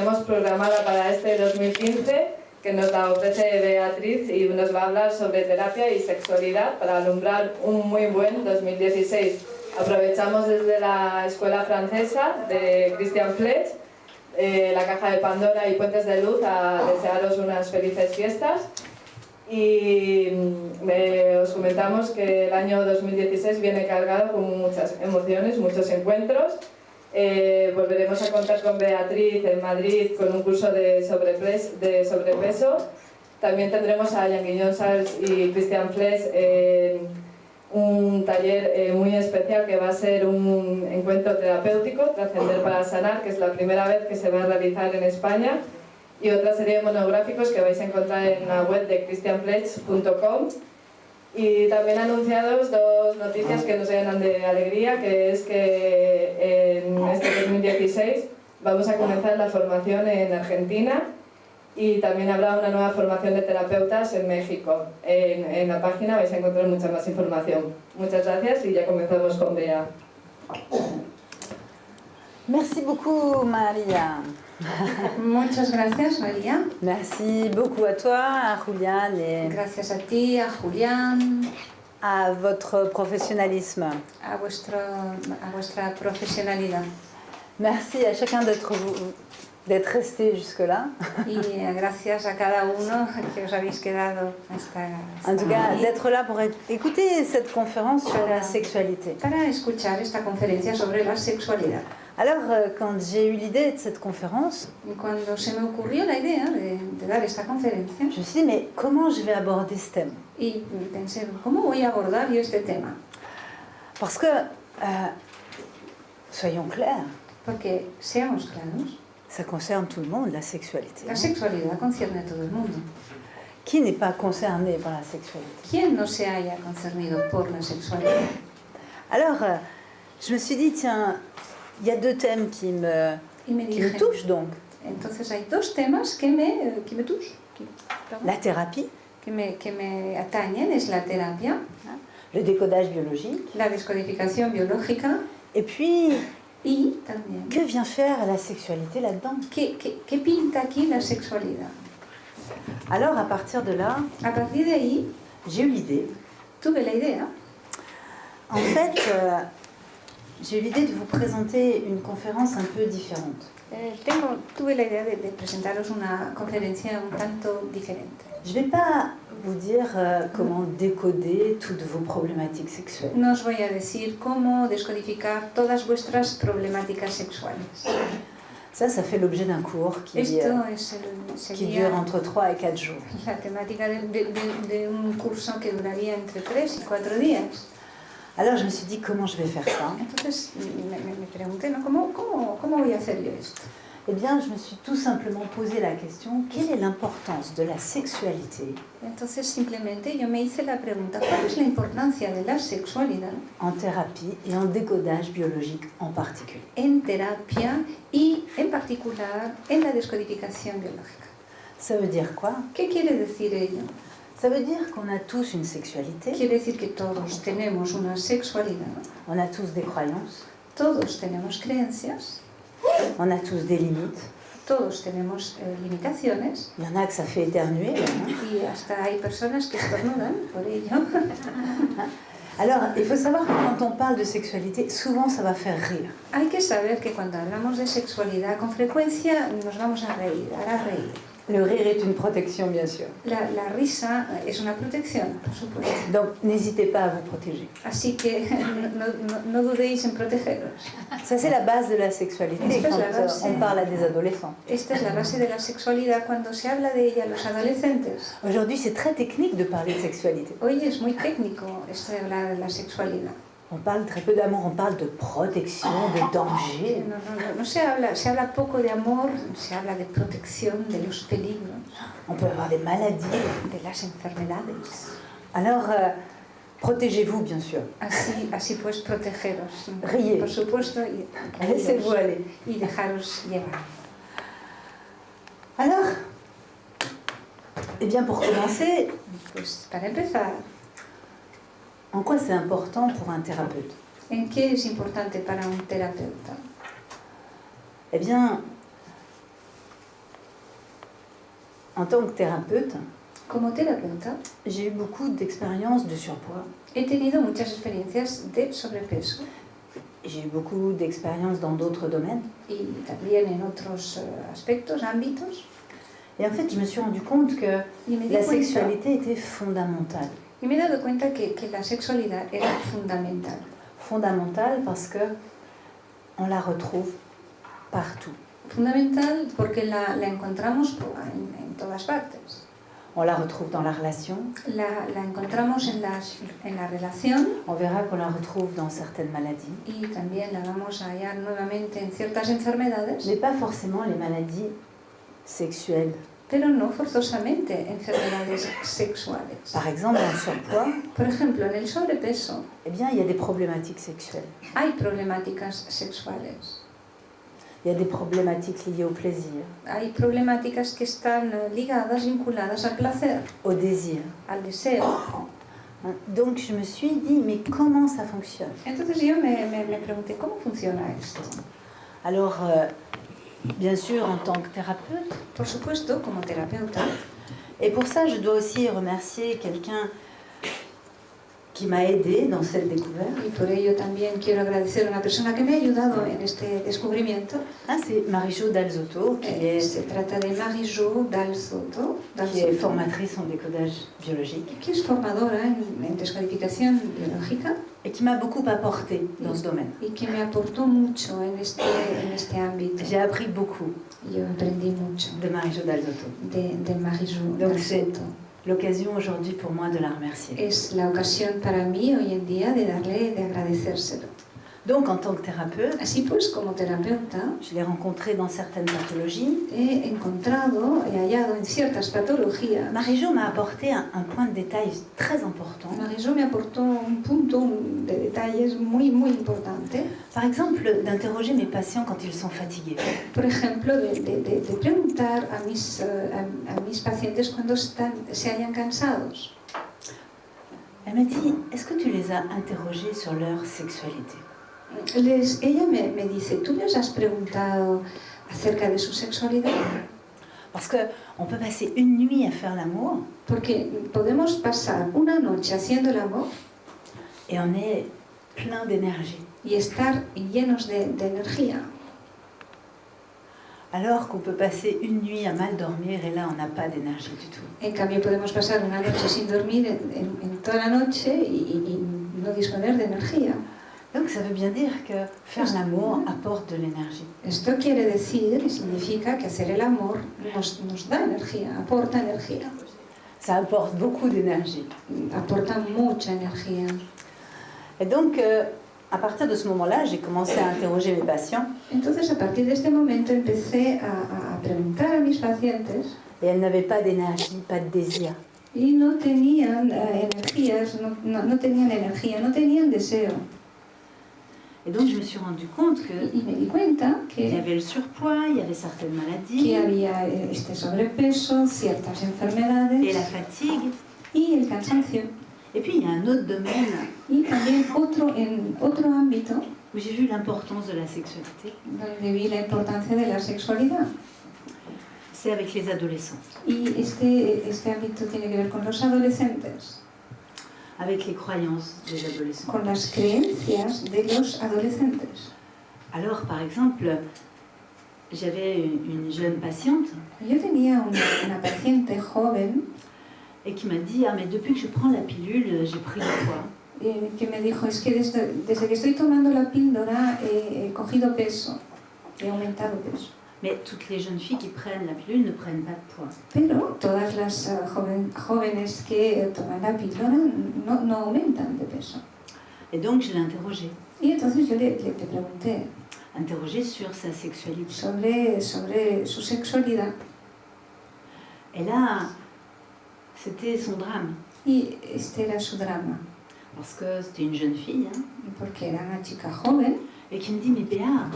tenemos programada para este 2015, que nos la ofrece Beatriz y nos va a hablar sobre terapia y sexualidad para alumbrar un muy buen 2016. Aprovechamos desde la Escuela Francesa de Christian Fletch, la Caja de Pandora y Puentes de Luz a desearos unas felices fiestas. Y os comentamos que el año 2016 viene cargado con muchas emociones, muchos encuentros. Volveremos a contar con Beatriz en Madrid con un curso de sobrepeso. También tendremos a Jean Guillon Sals y Christian Fletch un taller muy especial que va a ser un encuentro terapéutico, Trascender para Sanar, que es la primera vez que se va a realizar en España, y otra serie de monográficos que vais a encontrar en la web de christianfletch.com. Y también anunciados dos noticias que nos llenan de alegría, que es que en este 2016 vamos a comenzar la formación en Argentina y también habrá una nueva formación de terapeutas en México. En la página vais a encontrar mucha más información. Muchas gracias y ya comenzamos con Bea. Merci beaucoup, Maria. Muchas gracias, María. Merci beaucoup à toi, à Julián, et Gracias a ti, a Julián, à votre professionnalisme. a vuestra profesionalidad. Merci à chacun d'être resté jusque-là. Y gracias a cada uno que os habéis quedado hasta En tout cas, aquí d'être là pour écouter cette conférence sur la sexualité. para escuchar esta conferencia sobre la sexualidad. Alors, quand j'ai eu l'idée de cette conférence, Y cuando se me ocurrió la idea de dar esta conferencia, je me suis dit, mais comment je vais aborder ce thème? y pensé, ¿cómo voy a abordar yo este tema? Parce que, soyons clairs, Porque, seamos claros, ça concerne tout le monde, la sexualité. la sexualidad concierne a todo el mundo. Qui n'est pas concerné par la sexualité? ¿Quién no se haya concernido por la sexualidad? Alors, je me suis dit, tiens, il y a deux thèmes qui me touchent donc. Entonces hay dos temas que me touchent, La thérapie, que me atañen, es la terapia, le décodage biologique, la descodificación biológica et puis, y también, que vient faire la sexualité là-dedans? ¿qué pinta aquí la sexualidad? Alors, à partir de là, A partir de ahí, j'ai eu l'idée. tuve la idea, En fait, j'ai eu l'idée de vous présenter une conférence un peu différente. tuve la idea de presentaros una conferencia un tanto diferente. Je ne vais pas vous dire comment décoder toutes vos problématiques sexuelles. No os voy a decir cómo descodificar todas vuestras problemáticas sexuales. Ça fait l'objet d'un cours qui dure entre 3 et 4 jours. La temática de un curso que duraría entre 3 y 4 días. Alors je me suis dit, comment je vais faire ça? Entonces me pregunté, ¿no? ¿Cómo voy a hacer yo esto? Eh bien, je me suis tout simplement posé la question, quelle est l'importance de la sexualité Entonces simplemente yo me hice la pregunta, ¿cuál es la importancia de la sexualidad en thérapie et en décodage biologique en particulier? en terapia y en particular en la descodificación biológica? Ça veut dire quoi? ¿Qué quiere decir ello? Ça veut dire qu'on a tous une sexualité, Quiere decir que todos tenemos una sexualidad, on a tous des croyances, todos tenemos creencias, on a tous des limites. todos tenemos limitaciones Il y en a que ça fait éternuer. Hein. y hasta hay personas que estornudan por ello. Alors, il faut savoir que quand on parle de sexualité, souvent ça va faire rire. Hay que saber que cuando hablamos de sexualidad con frecuencia nos vamos a reír, hará reír. Le rire est une protection, bien sûr. La risa es una protección, por supuesto. Donc, n'hésitez pas à vous protéger. Así que no dudéis en protegeros. Ça, c'est la base de la sexualité Esta es quand la base. on parle à des adolescents. Esta es la base de la sexualidad cuando se habla de ella a los adolescentes. Aujourd'hui, c'est très technique de parler de sexualité. Hoy es muy técnico esto de hablar de la sexualidad. On parle très peu d'amour, on parle de protection, de danger. No se habla poco de amor, se habla de protección, de los peligros, On peut avoir des maladies. de las enfermedades. Alors, protégez-vous, bien sûr. Así pues, protegeros, Riez. por supuesto, y Laissez-vous aller. dejaros llevar. Alors, eh bien, pour commencer, Pues para empezar, en quoi c'est important pour un thérapeute? ¿en qué es importante para un terapeuta? Eh bien, En tant que thérapeute, Como terapeuta, j'ai eu beaucoup d'expériences de surpoids. he tenido muchas experiencias de sobrepeso J'ai eu beaucoup d'expériences dans d'autres domaines. y también en otros aspectos, ámbitos. Et en fait, je me suis rendu compte que Y me di la cuenta, sexualité était fondamentale. y me he dado cuenta que la sexualidad era fundamental. Fondamentale parce que on la retrouve partout. Fundamental porque la encontramos en todas partes. On la retrouve dans la relation. La encontramos en la relación On verra qu'on la retrouve dans certaines maladies. y también la vamos a hallar nuevamente en ciertas enfermedades, Mais pas forcément les maladies sexuelles. pero no forzosamente enfermedades sexuales. Par exemple, dans le surpoids, Por ejemplo, en el sobrepeso eh bien, il y a des problématiques sexuelles. hay problemáticas sexuales. Il y a des problématiques liées au plaisir, Hay problemáticas que están ligadas, vinculadas al placer, au désir. al deseo. Donc, je me suis dit, mais comment ça fonctionne? Entonces yo me pregunté, ¿cómo funciona esto? Alors, bien sûr, en tant que thérapeute, Por supuesto, como terapeuta, et pour ça, je dois aussi remercier quelqu'un qui m'a aidée dans cette découverte. y por ello también quiero agradecer a una persona que me ha ayudado en este descubrimiento. Ah, c'est Marie-Jo Dalzotto, Se trata de Marie-Jo Dalzotto, qui est formatrice en décodage biologique que es formadora en descodificación biológica et qui m'a beaucoup apporté dans ce domaine. y que me aportó mucho en este ámbito. J'ai appris beaucoup Yo aprendí mucho de Marie-Jo Dalzotto. de Marie-Jo Donc c'est Dalzotto. l'occasion aujourd'hui pour moi de la remercier. Es la ocasión para mí hoy en día de agradecérselo. Donc, en tant que thérapeute, Así pues, como terapeuta, je l'ai rencontrée dans certaines pathologies. he hallado en ciertas patologías. Marie-Jo m'a apporté un point de détail très important. Marie-Jo me aportó un punto de detalles muy importante. Par exemple, d'interroger mes patients quand ils sont fatigués. Por ejemplo, de preguntar a mis pacientes cuando se hallan cansados. Elle m'a dit, est-ce que tu les as interrogés sur leur sexualité? Ella me dice, ¿tú les has preguntado acerca de su sexualidad? Parce qu'on peut passer une nuit à faire l'amour Porque podemos pasar una noche haciendo el amor et on est plein d'énergie. y estar llenos de energía. Alors qu'on peut passer une nuit à mal dormir et là on n'a pas d'énergie du tout. En cambio, podemos pasar una noche sin dormir en toda la noche y no disponer de energía. Donc ça veut bien dire que faire l'amour apporte de l'énergie. Esto quiere decir y significa que hacer el amor nos da energía, aporta energía. Ça apporte beaucoup d'énergie. Aporta mucha energía. Et donc, à partir de ce moment-là, j'ai commencé à interroger mes patients. Entonces, a partir de este momento, empecé a preguntar a mis pacientes Et elles n'avaient pas d'énergie, pas de désir. y no tenían energías, no tenían energía, no tenían deseo. Et donc, je me suis rendu compte que Y me di cuenta il y avait le surpoids, il y avait certaines maladies, que había este sobrepeso, ciertas enfermedades et la fatigue. y el cansancio. Et puis, il y a un autre domaine Y también en otro ámbito où j'ai vu l'importance de la sexualité. donde vi la importancia de la sexualidad. C'est avec les adolescents, Y este ámbito tiene que ver con los adolescentes, avec les croyances des adolescents. con las creencias de los adolescentes. Alors, par exemple, j'avais une jeune patiente Yo tenía una paciente joven et qui m'a dit « Ah, mais depuis que je prends la pilule, j'ai pris du poids. » que me dijo, es que desde que estoy tomando la píldora he cogido peso, he aumentado peso. Mais toutes les jeunes filles qui prennent la pilule ne prennent pas de poids. Pero todas las jóvenes que toman la píldora no aumentan de peso. Et donc, je l'ai interrogée. Y entonces yo le pregunté Interrogée sur sa sexualité. sobre su sexualidad. Et là, c'était son drame. Y este era su drama, Parce que c'était une jeune fille, hein, porque era una chica joven. et qui me dit « Mais Béa,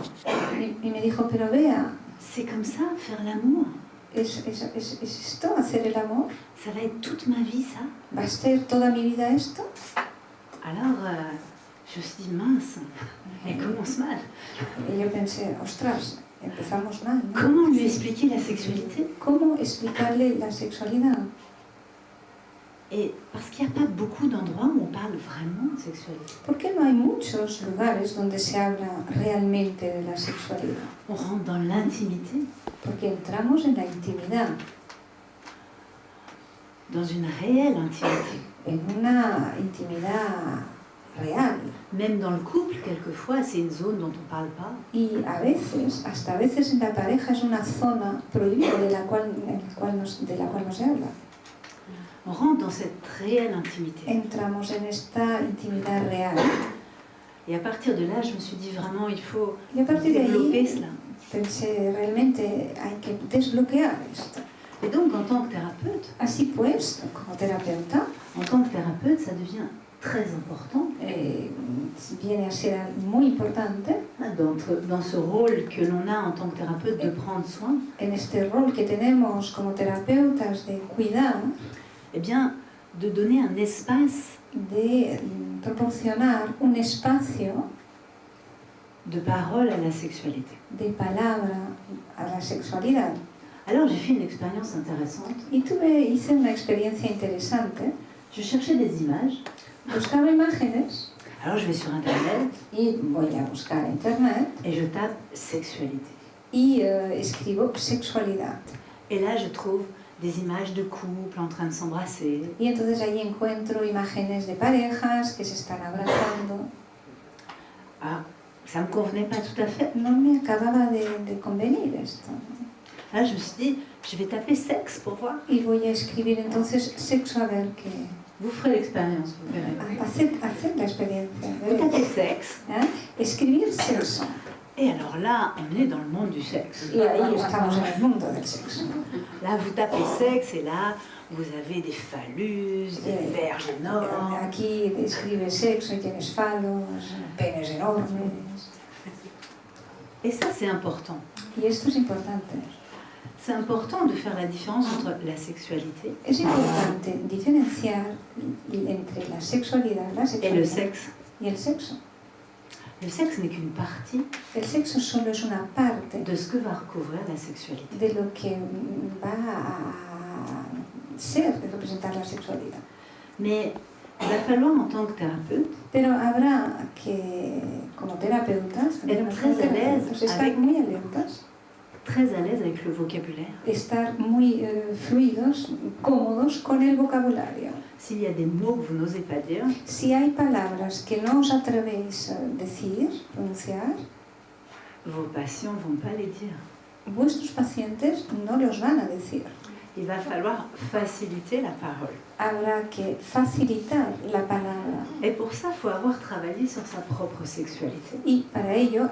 Y me dijo, pero vea, c'est comme ça, faire l'amour. ¿es esto hacer el amor? Ça va être toute ma vie, ça. ¿Va a ser toda mi vida esto? » Alors, je me suis dit « Mince, elle commence mal. Y yo pensé, ostras, empezamos mal, ¿no? Comment lui expliquer la sexualité? ¿Cómo explicarle la sexualidad. Et parce qu'il n'y a pas beaucoup d'endroits où on parle vraiment de sexualité. Porque no hay muchos lugares donde se habla realmente de la sexualidad. On rentre dans l'intimité, Porque entramos en la intimidad, dans une réelle intimité. en una intimidad real. Même dans le couple, quelquefois, c'est une zone dont on ne parle pas. Y a veces, hasta a veces en la pareja es una zona prohibida de la cual no se habla. On rentre dans cette réelle intimité. Entramos en esta intimidad real. Et à partir de là, je me suis dit vraiment, il faut Y a partir de développer ahí cela. pensé, realmente hay que desbloquear esto. Et donc, en tant que thérapeute, Así pues, como terapeuta, ça devient très important viene a ser muy importante dans ce rôle que l'on a en tant que thérapeute de prendre soin, en este rol que tenemos como terapeutas de cuidar, eh bien, de donner un espace de proporcionar un espacio de parole à la sexualité. de palabra a la sexualidad. Alors, j'ai fait une expérience intéressante. Y hice una experiencia interesante. Je cherchais des images. Buscaba imágenes Alors, je vais sur Internet y voy a buscar en internet et je tape sexualité. y escribo sexualidad. Et là, je trouve des images de couples en train de s'embrasser. Y entonces allí encuentro imágenes de parejas que se están abrazando. Ah, ça ne me convenait pas tout à fait. No me acababa de convenir esto. Là, je me suis dit, je vais taper sexe pour voir. Y voy a escribir entonces sexo a ver qué. Vous ferez l'expérience, vous verrez. Hacer la experiencia. Vous tapez sexe. Escribir sexo. Et alors là, on est dans le monde du sexe. Y ahí estamos en el mundo del sexo. Là, vous tapez sexe et là, vous avez des phallus, des verges énormes. Aquí escribes sexo y tienes falos, penes enormes. Et ça, c'est important. Y esto es importante. C'est important de faire la différence entre la sexualité Es importante diferenciar entre la sexualidad, et le sexe. y el sexo. Le sexe n'est qu'une partie El sexo solo es una parte de ce que va recouvrir la sexualité. de lo que va a ser, de representar la sexualidad. Mais il va falloir, en tant que thérapeute, Pero habrá que, como terapeutas, estar muy alertas, très à l'aise avec le vocabulaire. estar muy fluidos, cómodos con el vocabulario. S'il y a des mots que vous n'osez pas dire, Si hay palabras que no os atrevéis a decir, pronunciar, vos patients ne vont pas les dire. vuestros pacientes no los van a decir. Il va falloir faciliter la parole. Habrá que facilitar la palabra. Et pour ça, il faut avoir travaillé sur sa propre sexualité. Y para ello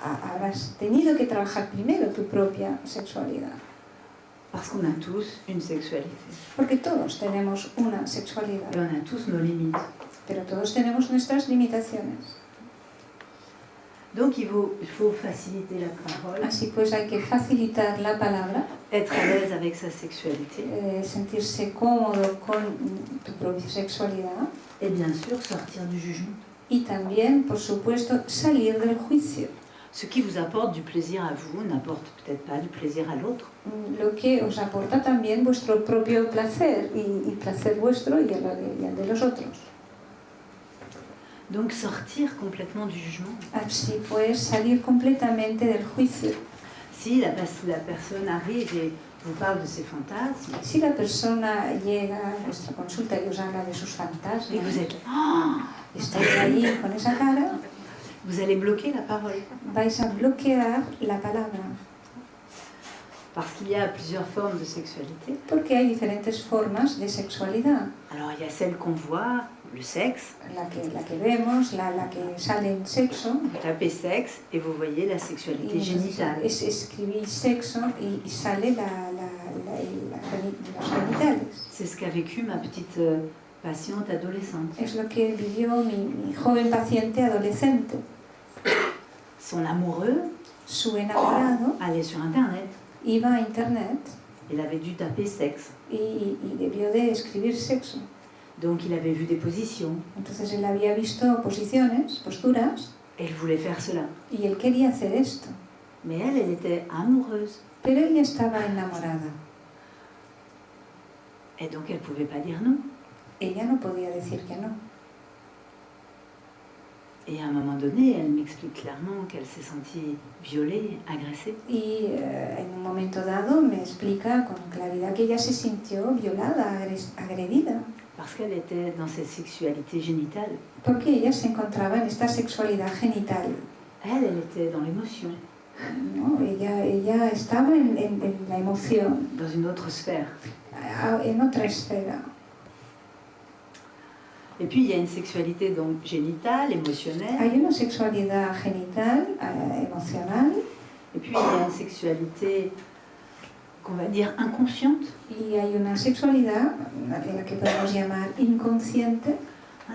habrás tenido que trabajar primero tu propia sexualidad. Parce qu'on a tous une sexualité. Porque todos tenemos una sexualidad, Et on a tous nos limites. pero todos tenemos nuestras limitaciones. Donc il faut faciliter la parole, Así pues hay que facilitar la palabra, être à l'aise avec sa sexualité sentirse cómodo con tu propia sexualidad et bien sûr sortir du jugement. y también, por supuesto, salir del juicio. Ce qui vous apporte du plaisir à vous n'apporte peut-être pas du plaisir à l'autre. Lo que os aporta también vuestro propio placer y placer vuestro y el de los otros. Donc sortir complètement du jugement. Así pues, salir completamente del juicio. Si la personne arrive et vous parle de ses fantasmes, Si la persona llega a vuestra consulta y os habla de sus fantasmas, et que vous êtes oh, y estáis ahí con esa cara, vous allez bloquer la parole. vais a bloquear la palabra. Parce qu'il y a plusieurs formes de sexualité. Porque hay diferentes formas de sexualidad. Alors il y a celle qu'on voit, le sexe. La que vemos, la que sale en sexo. Vous tapez sexe et vous voyez la sexualité génitale. Escribís sexo y sale los genitales. C'est ce qu'a vécu ma petite patiente adolescente. Es lo que vivió mi joven paciente adolescente. Son amoureux Su enamorado allait sur Internet. iba a internet Il avait dû taper sexe. y debió de escribir sexo. Donc il avait vu des positions. Entonces él había visto posturas, Et il voulait faire cela. y él quería hacer esto. Mais elle était amoureuse. Pero ella estaba enamorada. Et donc elle ne pouvait pas dire non. Ella no podía decir que no. Et à un moment donné, elle m'explique clairement qu'elle s'est sentie violée, agressée. Y en un momento dado me explica con claridad que ella se sintió violada, agredida, Parce qu'elle était dans cette sexualité génitale. porque ella se encontraba en esta sexualidad genital. Elle était dans l'émotion, ¿No? Ella estaba en la emoción, dans une autre sphère. en otra esfera. Et puis il y a une sexualité donc génitale, émotionnelle. Hay una sexualidad genital, emocional, Et puis il y a une sexualité qu'on va dire inconsciente, y hay una sexualidad en la que podemos llamar inconsciente,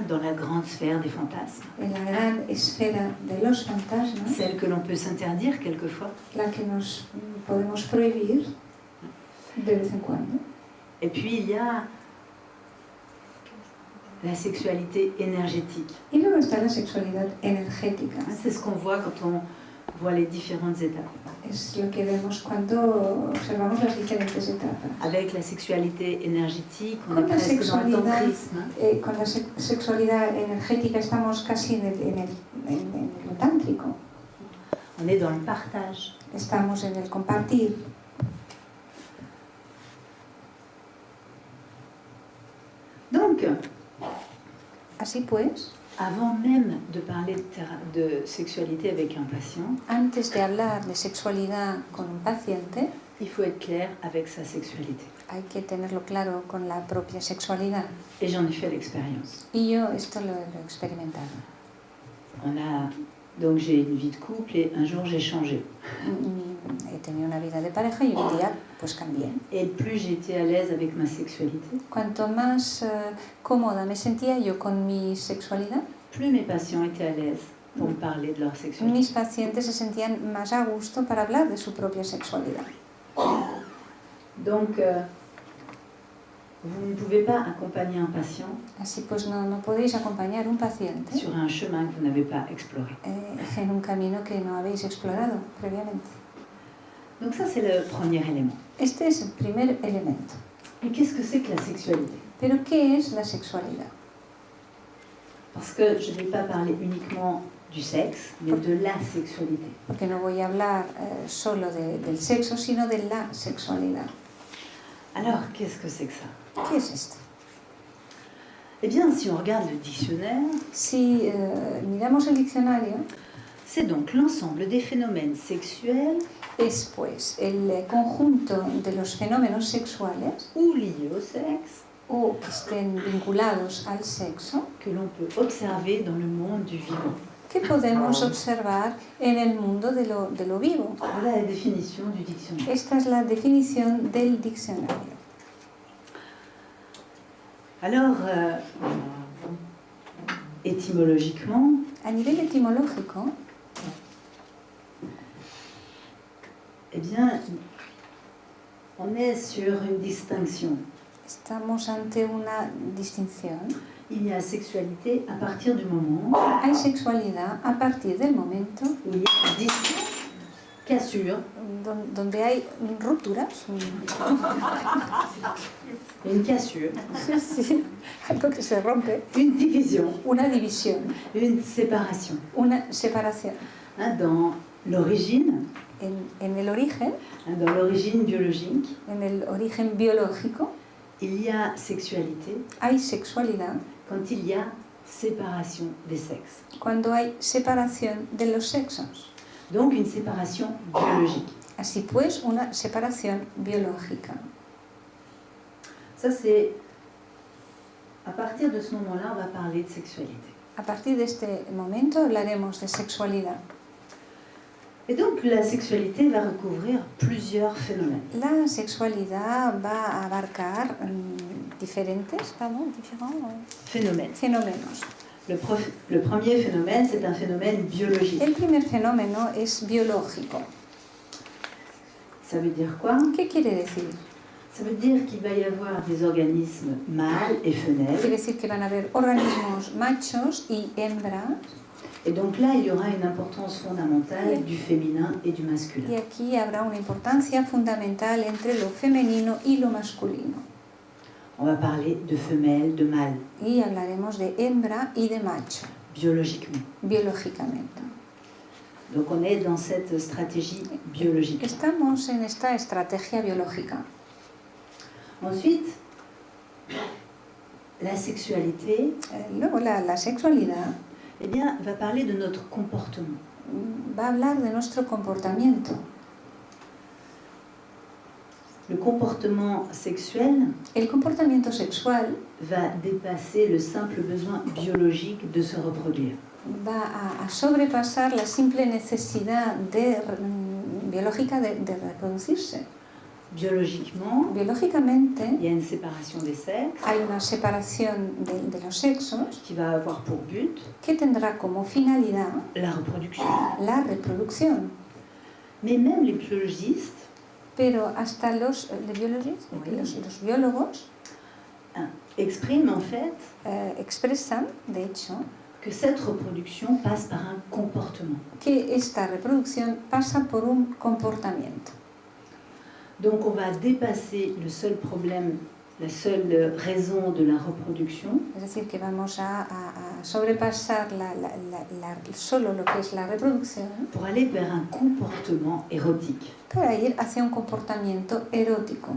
dans la grande sphère des fantasmes. en la gran esfera de los fantasmas, Celle que l'on peut s'interdire quelquefois. la que nos podemos prohibir de vez en cuando. Et puis il y a la sexualité énergétique. Y luego está la sexualidad energética. C'est ce qu'on voit quand on voit les différentes étapes. Es lo que vemos cuando observamos las diferentes etapas. Avec la sexualité énergétique, on Con est la presque dans le sexualidad, tantrisme. con la sexualidad energética estamos casi en lo tántrico. On est dans le partage. Estamos en el compartir. Donc, Así pues, avant même de parler de sexualité avec un patient, antes de hablar de sexualidad con un paciente, il faut être clair avec sa sexualité. hay que tenerlo claro con la propia sexualidad. Et j'en ai fait l'expérience. Y yo esto lo he experimentado. Donc j'ai une vie de couple et un jour j'ai changé. He tenido una vida de pareja y un día pues cambié. Et plus j'étais à l'aise avec ma sexualité, Cuanto más cómoda me sentía yo con mi sexualidad, plus mes patients étaient à l'aise pour me parler de leur sexualité. mis pacientes se sentían más a gusto para hablar de su propia sexualidad. Donc, vous ne pouvez pas accompagner un patient Así pues no podéis acompañar un paciente sur un chemin que vous n'avez pas exploré. en un camino que no habéis explorado previamente. Donc ça, c'est le premier élément. Este es el primer elemento. Et qu'est-ce que c'est que la sexualité? Pero ¿qué es la sexualidad? Parce que je ne vais pas parler uniquement du sexe, mais de la sexualité. Porque no voy a hablar solo del sexo, sino de la sexualidad. Alors, qu'est-ce que c'est que ça? ¿Qué es esto? Eh bien, si on regarde le dictionnaire, Si miramos el diccionario, c'est donc l'ensemble des phénomènes sexuels es pues el conjunto de los fenómenos sexuales ou liés au sexe o que estén vinculados al sexo que l'on peut observer dans le monde du vivant. que podemos observar en el mundo de lo vivo. Voilà la définition du dictionnaire. Esta es la definición del diccionario. Alors, étymologiquement, A nivel etimológico, eh bien, on est sur une distinction. estamos ante una distinción. Il y a sexualité à partir du moment Hay sexualidad a partir del momento où il y a disque, cassure, donde hay rupturas. une cassure, Sí, algo que se rompe. une division, Una división, une séparation. una separación. Dans l'origine, En el origen, dans l'origine biologique, en el origen biológico, il y a sexualité hay sexualidad quand il y a séparation des sexes. cuando hay separación de los sexos. Donc une séparation biologique. Así pues, una separación biológica. Ça c'est... À partir de ce moment-là, on va parler de sexualité. A partir de este momento hablaremos de sexualidad. Et donc la sexualité va recouvrir plusieurs phénomènes. La sexualidad va a abarcar diferentes fenómenos. Le premier phénomène, c'est un phénomène biologique. El primer fenómeno es biológico. Ça veut dire quoi? ¿Qué quiere decir? Ça veut dire qu'il va y avoir des organismes mâles et Quiere femelles decir que van a haber organismos machos y hembras Et donc là, il y aura une importance fondamentale du féminin et du masculin. Y aquí habrá una importancia fundamental entre lo femenino y lo masculino. On va parler de femelle, de mâle, Y hablaremos de hembra y de macho, biologiquement. biológicamente. Donc on est dans cette stratégie biologique. Estamos en esta estrategia biológica. Ensuite, la sexualité, Luego la sexualidad eh bien, va parler de notre comportement. va a hablar de nuestro comportamiento. Le comportement sexuel El comportamiento sexual va dépasser le simple besoin biologique de se reproduire. va a sobrepasar la simple necesidad biológica de reproducirse. Biologiquement, Biológicamente il y a une séparation des sexes hay una separación de los sexos qui va avoir pour but que tendrá como finalidad la reproduction. la reproducción. Mais même les biologistes Pero hasta los biólogos expriment en fait expresan, de hecho, que cette reproduction passe par un comportement. que esta reproducción pasa por un comportamiento. Donc on va dépasser le seul problème, la seule raison de la reproduction Es decir, que vamos a sobrepasar solo lo que es la reproducción pour aller vers un comportement érotique. para ir hacia un comportamiento erótico.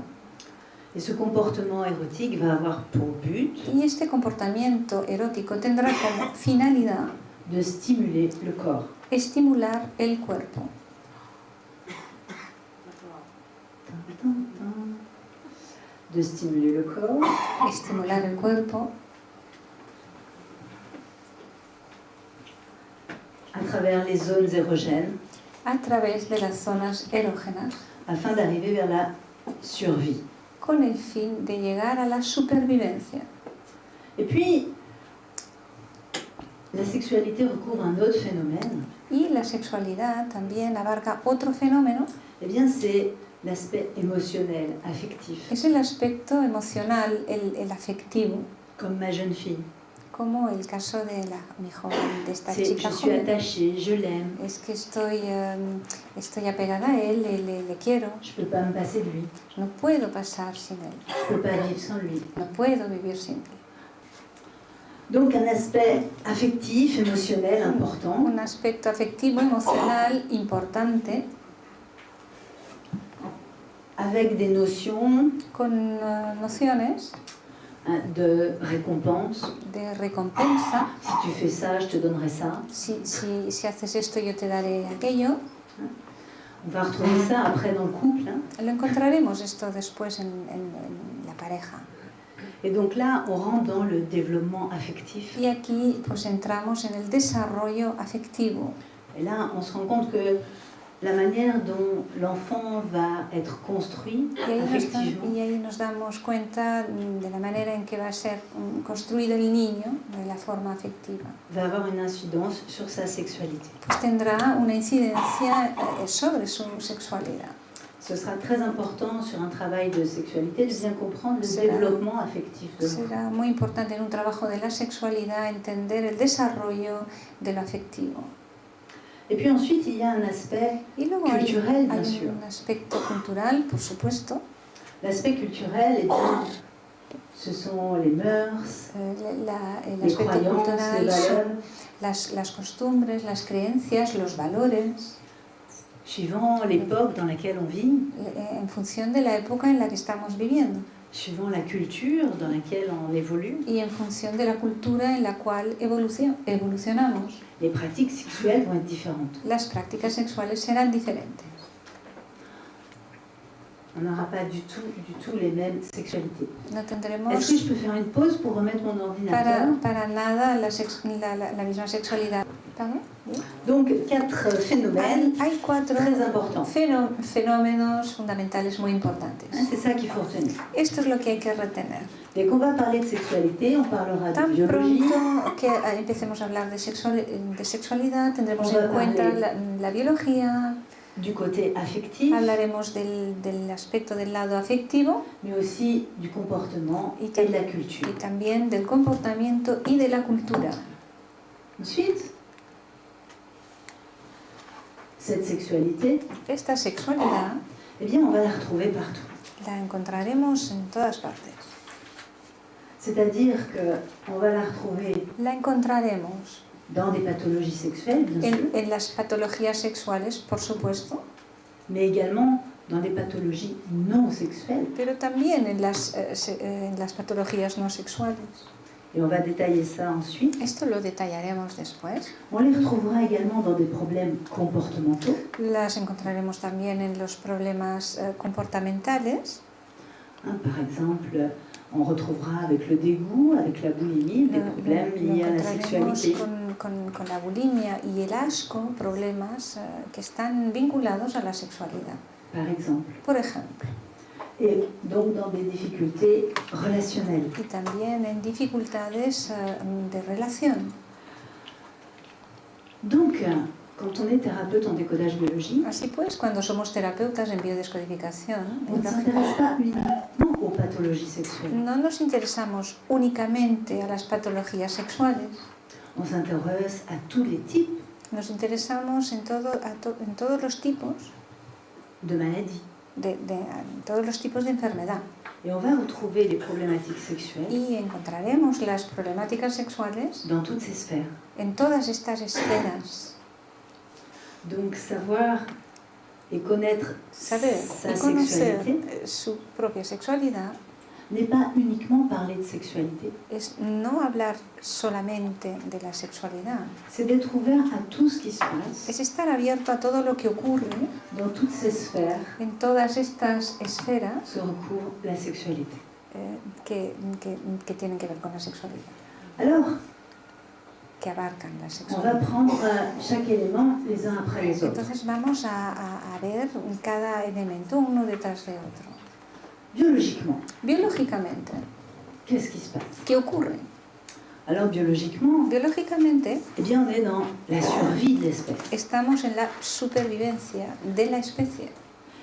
Et ce comportement érotique va avoir pour but Y este comportamiento erótico tendrá como finalidad de stimuler le corps. estimular el cuerpo. De stimuler le corps Estimular el cuerpo à travers les zones érogènes a través de las zonas erógenas afin d'arriver vers la survie. con el fin de llegar a la supervivencia. Et puis, la sexualité recouvre un autre phénomène, Y la sexualidad también abarca otro fenómeno, eh bien c'est l'aspect émotionnel, affectif, es el aspecto emocional, el afectivo, comme ma jeune fille. como el caso de mi joven, de esta C'est chica je suis joven. attachée, je l'aime, Es que estoy apegada a él, le quiero, je peux pas me passer de lui, no puedo pasar sin él, je peux pas vivre sans lui. no puedo vivir sin él. Donc un aspect affectif, émotionnel important, Un aspecto afectivo, emocional importante, avec des notions con nociones de récompense. de recompensa. Si tu fais ça, je te donnerai ça. Si haces esto, yo te daré aquello. On va retrouver ça après dans le couple. Lo encontraremos esto después en la pareja. Et donc là, on rentre dans le développement affectif. Y aquí pues entramos en el desarrollo afectivo. Et là, on se rend compte que la manière dont l'enfant va être construit affectivement Y ahí nos damos cuenta de la manera en que va a ser construido el niño, de la forma afectiva. va avoir une incidence sur sa sexualité. Pues tendrá una incidencia sobre su sexualidad. Ce sera très important sur un travail de sexualité de bien comprendre le développement affectif de l'enfant. Será muy importante en un trabajo de la sexualidad entender el desarrollo de lo afectivo. Et puis ensuite, il y a un aspect Y luego culturel, bien sûr. un aspecto cultural, por supuesto. L'aspect culturel, eh bien, ce sont les mœurs, El les aspecto croyances, cultural les valeurs, son las costumbres, las creencias, los valores, suivant l'époque dans laquelle on vit, en función de la época en la que estamos viviendo suivant la culture dans laquelle on évolue. y en función de la cultura en la cual evolucionamos. Les pratiques sexuelles vont être différentes. Las prácticas sexuales serán diferentes. On n'aura pas du tout les mêmes sexualités. No tendremos Est-ce que je peux faire une pause pour remettre mon ordinateur? para nada la misma sexualidad. ¿Perdón? Donc, 4 phénomènes Hay cuatro très importants. fenómenos fundamentales muy importantes. C'est ça qu'il faut retenir. Esto es lo que hay que retener. Dès qu'on va parler de sexualité, on parlera de Tan biologie, pronto que empecemos a hablar de sexualidad, tendremos On va en cuenta parler la biología, du côté affectif, hablaremos del aspecto del lado afectivo mais aussi du comportement y, et de la culture. también del comportamiento y de la cultura. Ensuite, cette sexualité, esta sexualidad eh bien, on va la retrouver partout. la encontraremos en todas partes. C'est-à-dire qu'on va la retrouver La encontraremos dans des pathologies sexuelles, bien sûr, en las patologías sexuales, por supuesto, mais également dans des pathologies non sexuelles. pero también en las patologías no sexuales. Et on va détailler ça ensuite. Esto lo detallaremos después. On les retrouvera également dans des problèmes comportementaux. Las encontraremos también en los problemas comportamentales. Par exemple, on retrouvera avec le dégoût, avec la boulimie, des problèmes liés à la sexualité. Con la bulimia y el asco, problemas que están vinculados a la sexualidad. Par exemple. Por ejemplo. Et donc dans des difficultés relationnelles. Y también en dificultades de relación. Donc, quand on est thérapeute en décodage biologique, Así pues, cuando somos terapeutas en biodescodificación, on ne s'intéresse pas uniquement aux pathologies sexuelles. no nos interesamos únicamente a las patologías sexuales. On s'intéresse à tous les types Nos interesamos en todos los tipos de maladies. en todos los tipos de enfermedad. Et on va retrouver les problématiques sexuelles Y encontraremos las problemáticas sexuales dans toutes ces sphères. en todas estas esferas. Donc savoir et connaître Saber sa y conocer sexualité su propia sexualidad n'est pas uniquement parler de sexualité. es no hablar solamente de la sexualidad, C'est d'être ouvert à tout ce qui se passe es estar abierto a todo lo que ocurre dans toutes ces sphères en todas estas esferas que recouvre la sexualité. que tienen que ver con la sexualidad, Alors, que abarcan la on va sexualidad. prendre chaque élément les uns après les autres. Entonces vamos a ver cada elemento uno detrás de otro. Biologiquement, Biológicamente, qu'est-ce qui se passe? ¿qué ocurre? Alors biologiquement, Biológicamente eh bien on est dans la survie de l'espèce. estamos en la supervivencia de la especie.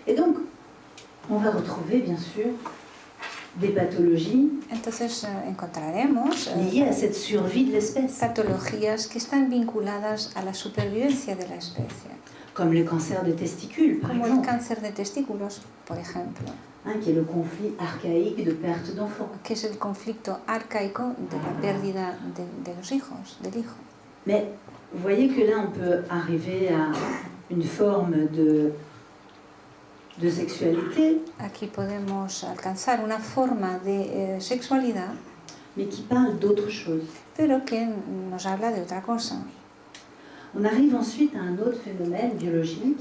Et donc, on va retrouver bien sûr des pathologies Entonces encontraremos liées à cette survie de l'espèce, patologías que están vinculadas a la supervivencia de la especie, comme le cancer de testicules, par como el exemple, cáncer de testículos, por ejemplo, qui est le conflit archaïque de perte d'enfants. que es el conflicto arcaico de la pérdida de los hijos, del hijo. Mais vous voyez que là, on peut arriver à une forme de sexualité, Aquí podemos alcanzar una forma de sexualidad, mais qui parle d'autre chose. pero que nos habla de otra cosa. On arrive ensuite à un autre phénomène biologique,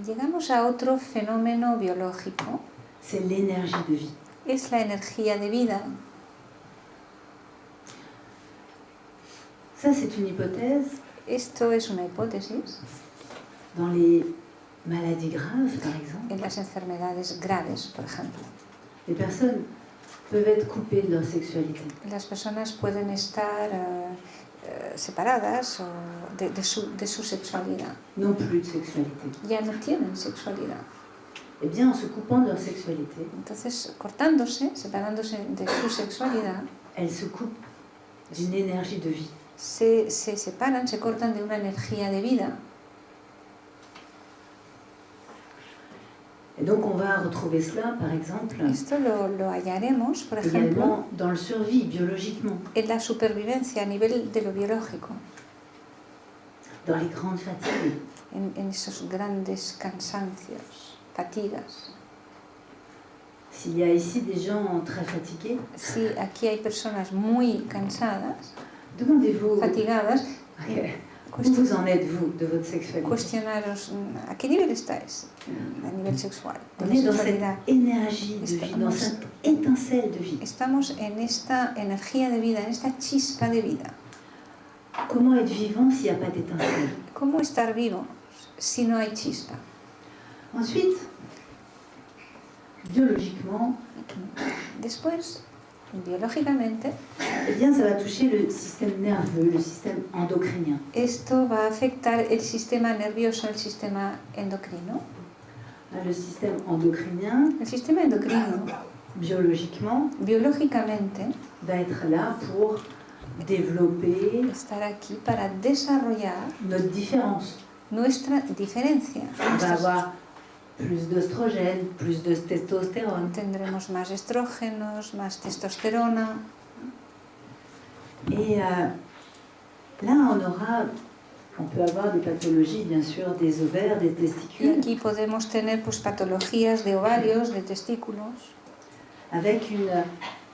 Llegamos a otro fenómeno biológico, c'est l'énergie de vie. es la energía de vida. Ça, c'est une hypothèse. Esto es una hipótesis Dans les maladies graves, par exemple, en las enfermedades graves, por ejemplo. les personnes peuvent être coupées de leur sexualité. Las personas pueden estar separadas de su sexualidad. Non plus de sexualité. Ya no tienen sexualidad. Eh bien, en se coupant de leur sexualité, Entonces, cortándose, separándose de su sexualidad, elles se coupent d'une énergie de vie. se separan, se cortan de una energía de vida. Et donc, on va retrouver cela, par exemple, Esto lo hallaremos, por ejemplo, également dans le survie, biologiquement, en la supervivencia a nivel de lo biológico, dans les grandes fatigues. en esos grandes cansancios, fatigas. S'il y a ici des gens très fatigués, Si aquí hay personas muy cansadas, demandez-vous fatigadas, où vous en êtes, vous, de votre sexualité. cuestionaros a qué nivel estáis a nivel sexual, de On la est dans cette sexualidad. énergie de vie, dans cette étincelle de vie. Estamos en esta energía de vida, en esta chispa de vida. Comment être vivant s'il n'y a pas d'étincelle? ¿Cómo estar vivo si no hay chispa? Ensuite, biologiquement, Después, biológicamente, eh bien, ça va toucher le système nerveux, le système endocrinien. esto va a afectar el sistema nervioso, el sistema endocrino. Le système endocrinien, El sistema endocrino, biologiquement, biológicamente, va être là pour développer estar aquí para desarrollar notre différence. nuestra diferencia. On va avoir plus d'oestrogène, plus de testostérone. Tendremos más estrógenos, más testosterona. Et là, on peut avoir des pathologies, bien sûr, des ovaires, des Y testicules, aquí podemos tener pues, patologías de ovarios, de testículos, avec une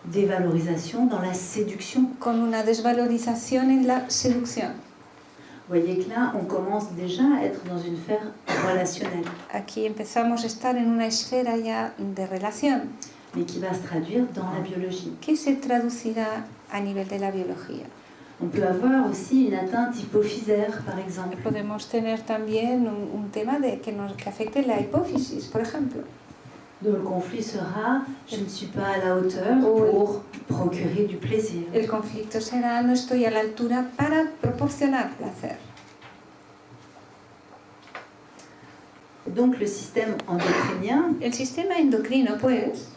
dévalorisation dans la séduction. con una desvalorización en la seducción. Vous voyez que là, on commence déjà à être dans une sphère relationnelle, Aquí empezamos a estar en una esfera ya de relación, mais qui va se traduire dans la biologie. que se traducirá a nivel de la biología. On peut avoir aussi une atteinte hypophysaire, par exemple. Podemos tener también un tema que afecte la hipófisis, por ejemplo. Donc le conflit sera « je ne suis pas à la hauteur pour procurer du plaisir ». El conflicto será no estoy a la altura para proporcionar placer. Donc le système endocrinien El sistema endocrino, pues,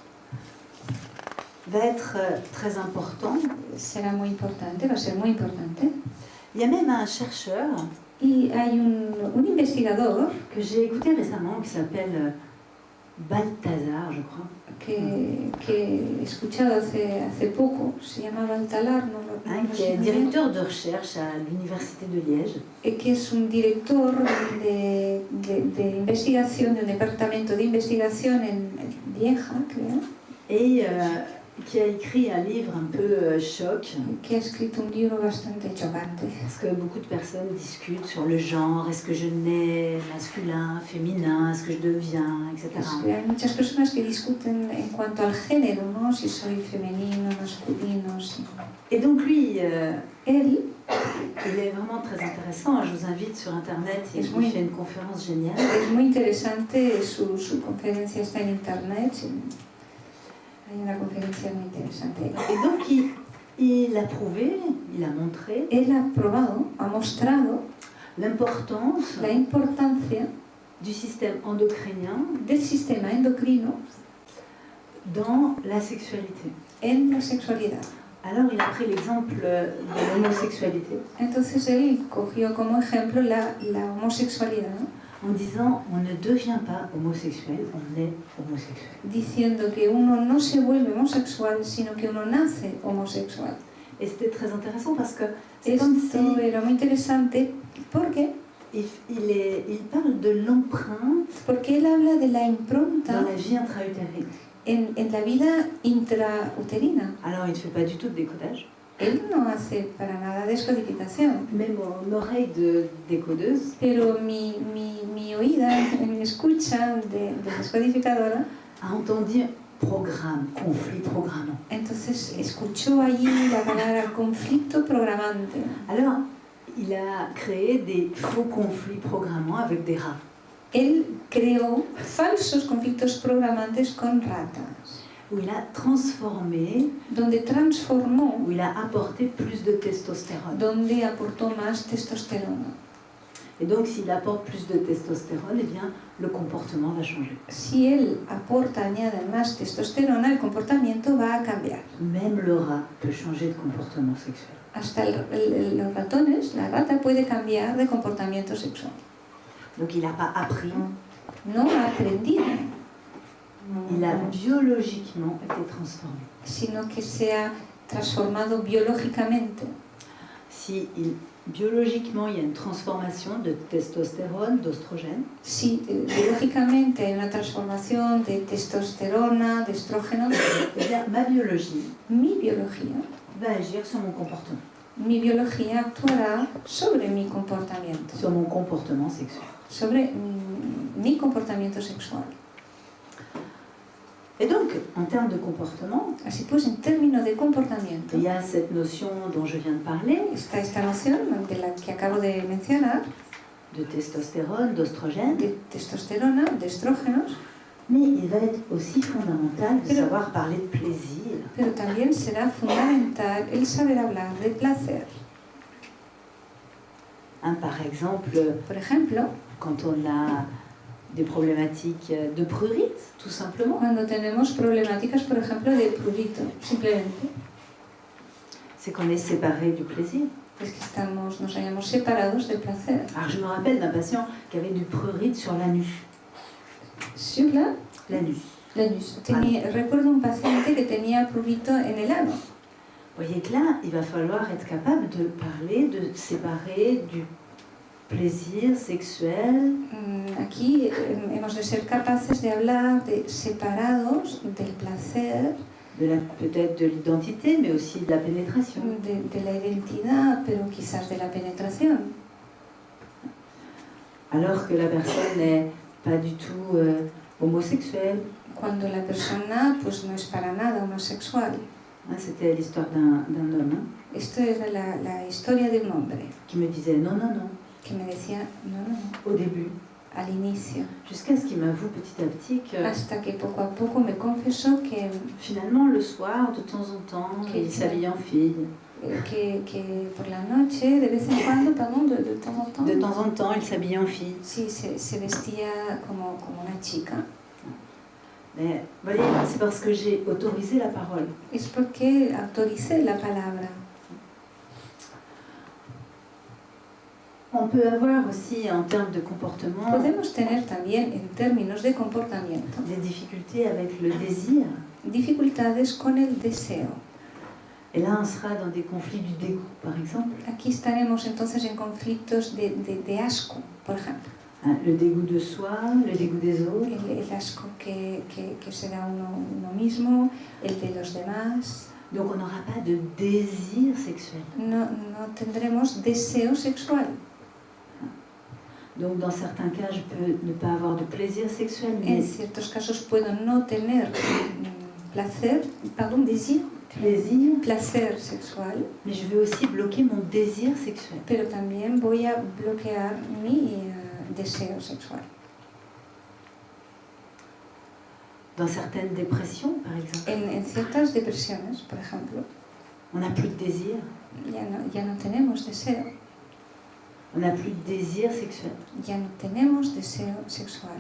va être très important. será muy importante, va a ser muy importante. Il y a même un chercheur Y hay un investigador que j'ai écouté récemment qui s'appelle Balthazar, je crois. que he escuchado hace poco, se llama Baltalar, no lo Qui est directeur de recherche à l'Université de Liège. que es un director de investigación, de un departamento de investigación en Lieja, creo, Et qui a écrit un livre un peu choc. que ha escrito un libro bastante chocante. Parce que beaucoup de personnes discutent sur le genre, est-ce que je nais masculin, féminin, est-ce que je deviens, etc. Hay muchas personas que discuten en cuanto al género, ¿no? Si soy femenino, masculino, si... Et donc lui, Él il est vraiment très intéressant. Je vous invite sur Internet, il Es muy- fait une conférence géniale. es muy interesante, su conferencia está en internet, hay una conferencia muy interesante. Et donc il a prouvé, il a montré Él ha probado, ha mostrado l'importance la importancia du système endocrinien del sistema endocrino dans la sexualité. en la sexualidad. Alors il a pris l'exemple de l'homosexualité Entonces él cogió como ejemplo la homosexualidad, ¿no? en disant on ne devient pas homosexuel, on est homosexuel. Diciendo que uno no se vuelve homosexual, sino que uno nace homosexual. Et c'était très intéressant parce que c'est comme si Esto era muy interesante porque il parle de l'empreinte él habla de la dans impronta la vie intra-utérine. en la vida intrauterina. Alors il ne fait pas du tout de décodage. Él no hace para nada descodificación, Même mon oreille de décodeuse, pero mi oída, mi escucha de descodificadora, a entendu programme, conflit programmant. entonces escuchó allí la palabra conflicto programante. Alors, il a créé des faux conflits programmants avec des rats. Él creó falsos conflictos programantes con ratas, Où il a transformé, donde transformó, où il a apporté plus de testostérone. donde aportó más testosterona. Et donc, s'il apporte plus de testostérone, eh bien, le comportement va changer. Si él aporta, añade más testosterona, el comportamiento va a cambiar. Même le rat peut changer de comportement sexuel. Hasta los ratones, la rata puede cambiar de comportamiento sexual. Donc, il n'a pas appris, No ha aprendido, il a biologiquement été transformé. sino que se ha transformado biológicamente. Si biologiquement, il y a une transformation de testostérone, d'oestrogène, Si biológicamente hay una transformación de testosterona, de estrógeno, eh bien, ma biologie mi biología agir sur mon comportement, actuará sobre mi comportamiento, sur mon comportement sexuel. sobre mi comportamiento sexual. Et donc, en termes de comportement, Así pues, en términos de comportamiento, il y a cette notion dont je viens de parler, está esta noción de la que acabo de mencionar, de testostérone, d'oestrogène, de testosterona, de estrógenos, mais il va être aussi fondamental de Pero- savoir parler de plaisir. pero también será fundamental el saber hablar de placer. Par exemple, Por ejemplo, quand on a des problématiques de prurite, tout simplement, cuando tenemos problemáticas, por ejemplo, de prurito, simplemente, c'est qu'on est séparé du plaisir. es que nos hayamos separados del placer. Alors je me rappelle d'un patient qui avait du prurite sur l'anus. Sur L'anus. l'anus. Recuerdo un paciente que tenía prurito en el ano. Vous voyez que là, il va falloir être capable de parler, de séparer du plaisir sexuel. Aquí hemos de ser capaces de hablar de separados del placer, Peut-être de l'identité, mais aussi de la pénétration. de la identidad, pero quizás de la penetración. Alors que la personne n'est pas du tout homosexuelle. Cuando la persona pues no es para nada homosexual. C'était l'histoire d'un homme Esto era la historia de un hombre qui me disait non, non, non, que me decía no, no, no, au début. al inicio, Jusqu'à ce qu'il m'avoue petit à petit que hasta que poco a poco me confesó que finalement le soir, de temps en temps, il s'habille en fille. por la noche, de vez en cuando, perdón, de temps en temps, il s'habille en fille. sí, se vestía como una chica. Mais vous voyez, c'est parce que j'ai autorisé la parole. Es porque autoricé la palabra. On peut avoir aussi, en termes de comportement, Podemos tener también, en términos de comportamiento, des difficultés avec le désir. dificultades con el deseo. Et là, on sera dans des conflits du dégoût, par exemple. Aquí estaremos entonces en conflictos de asco, por ejemplo. Le dégoût de soi, le dégoût des autres. El asco que se da uno mismo, el de los demás. Donc on n'aura pas de désir sexuel. No tendremos deseo sexual. Donc dans certains cas, je peux ne pas avoir de plaisir sexuel, mais En ciertos casos puedo no tener placer sexual, mais je vais aussi bloquer mon désir sexuel. pero también voy a bloquear mi deseo sexual. Dans certaines dépressions, par exemple, En ciertas depresiones, por ejemplo, on n'a plus de désir, ya no tenemos deseo, on n'a plus de désir sexuel. ya no tenemos deseo sexual.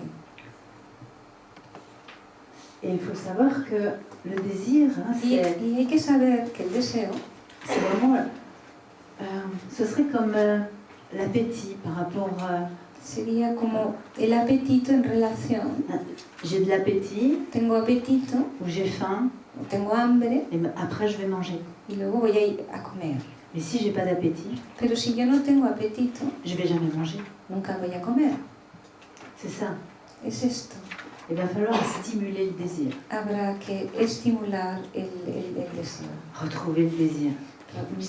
Et il faut savoir que le désir, Y hay que saber que el deseo c'est vraiment, ce serait comme l'appétit par rapport à... sería como el apetito en relación. J'ai de l'appétit, Tengo apetito, ou j'ai faim, tengo hambre et après je vais manger. y luego voy a ir a comer. Mais si j'ai pas d'appétit, Pero si yo no tengo apetito, je vais jamais manger. nunca voy a comer. C'est ça. Es esto. Il va falloir stimuler le désir, Habrá que estimular el deseo. retrouver le désir.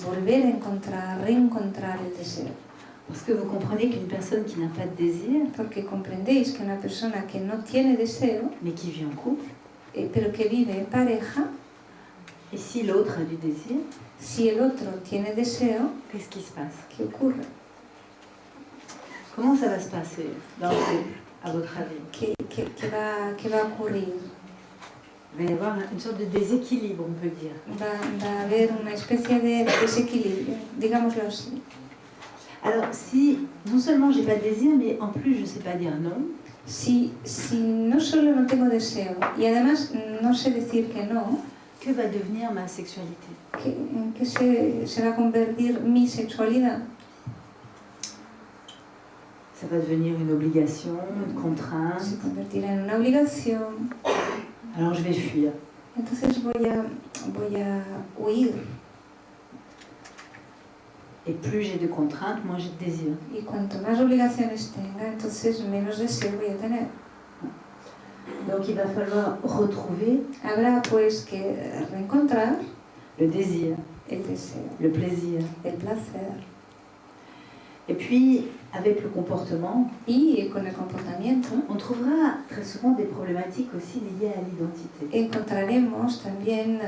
Volver a encontrar, reencontrar el deseo. Parce que vous comprenez qu'une personne qui n'a pas de désir, Porque comprendéis que una persona que no tiene deseo, mais qui vit en couple, pero que vive en pareja, et si l'autre a du désir, si el otro tiene deseo, qu'est-ce qui se passe? ¿qué ocurre? Comment ça va se passer dans le couple, à votre avis? ¿Qué va a ocurrir? Il va y avoir une sorte de déséquilibre, on peut dire. Va a haber una especie de desequilibrio, digámoslo así. Alors, si non seulement j'ai pas de désir, mais en plus je sais pas dire non, Si no solo no tengo deseo y además no sé decir que no, que va devenir ma sexualité? ¿en qué se va a convertir mi sexualidad? Ça va devenir une obligation, une contrainte. Se convertirá en una obligación. Alors je vais fuir. Entonces voy a huir. Et plus j'ai de contraintes, moins j'ai de désir. Y cuanto más obligaciones tenga, entonces menos deseo voy a tener. Donc il va falloir retrouver Habrá pues que reencontrar le désir, el deseo, le plaisir. el placer. Et puis, avec le comportement, Y con el comportamiento on trouvera très souvent des problématiques aussi liées à l'identité. encontraremos también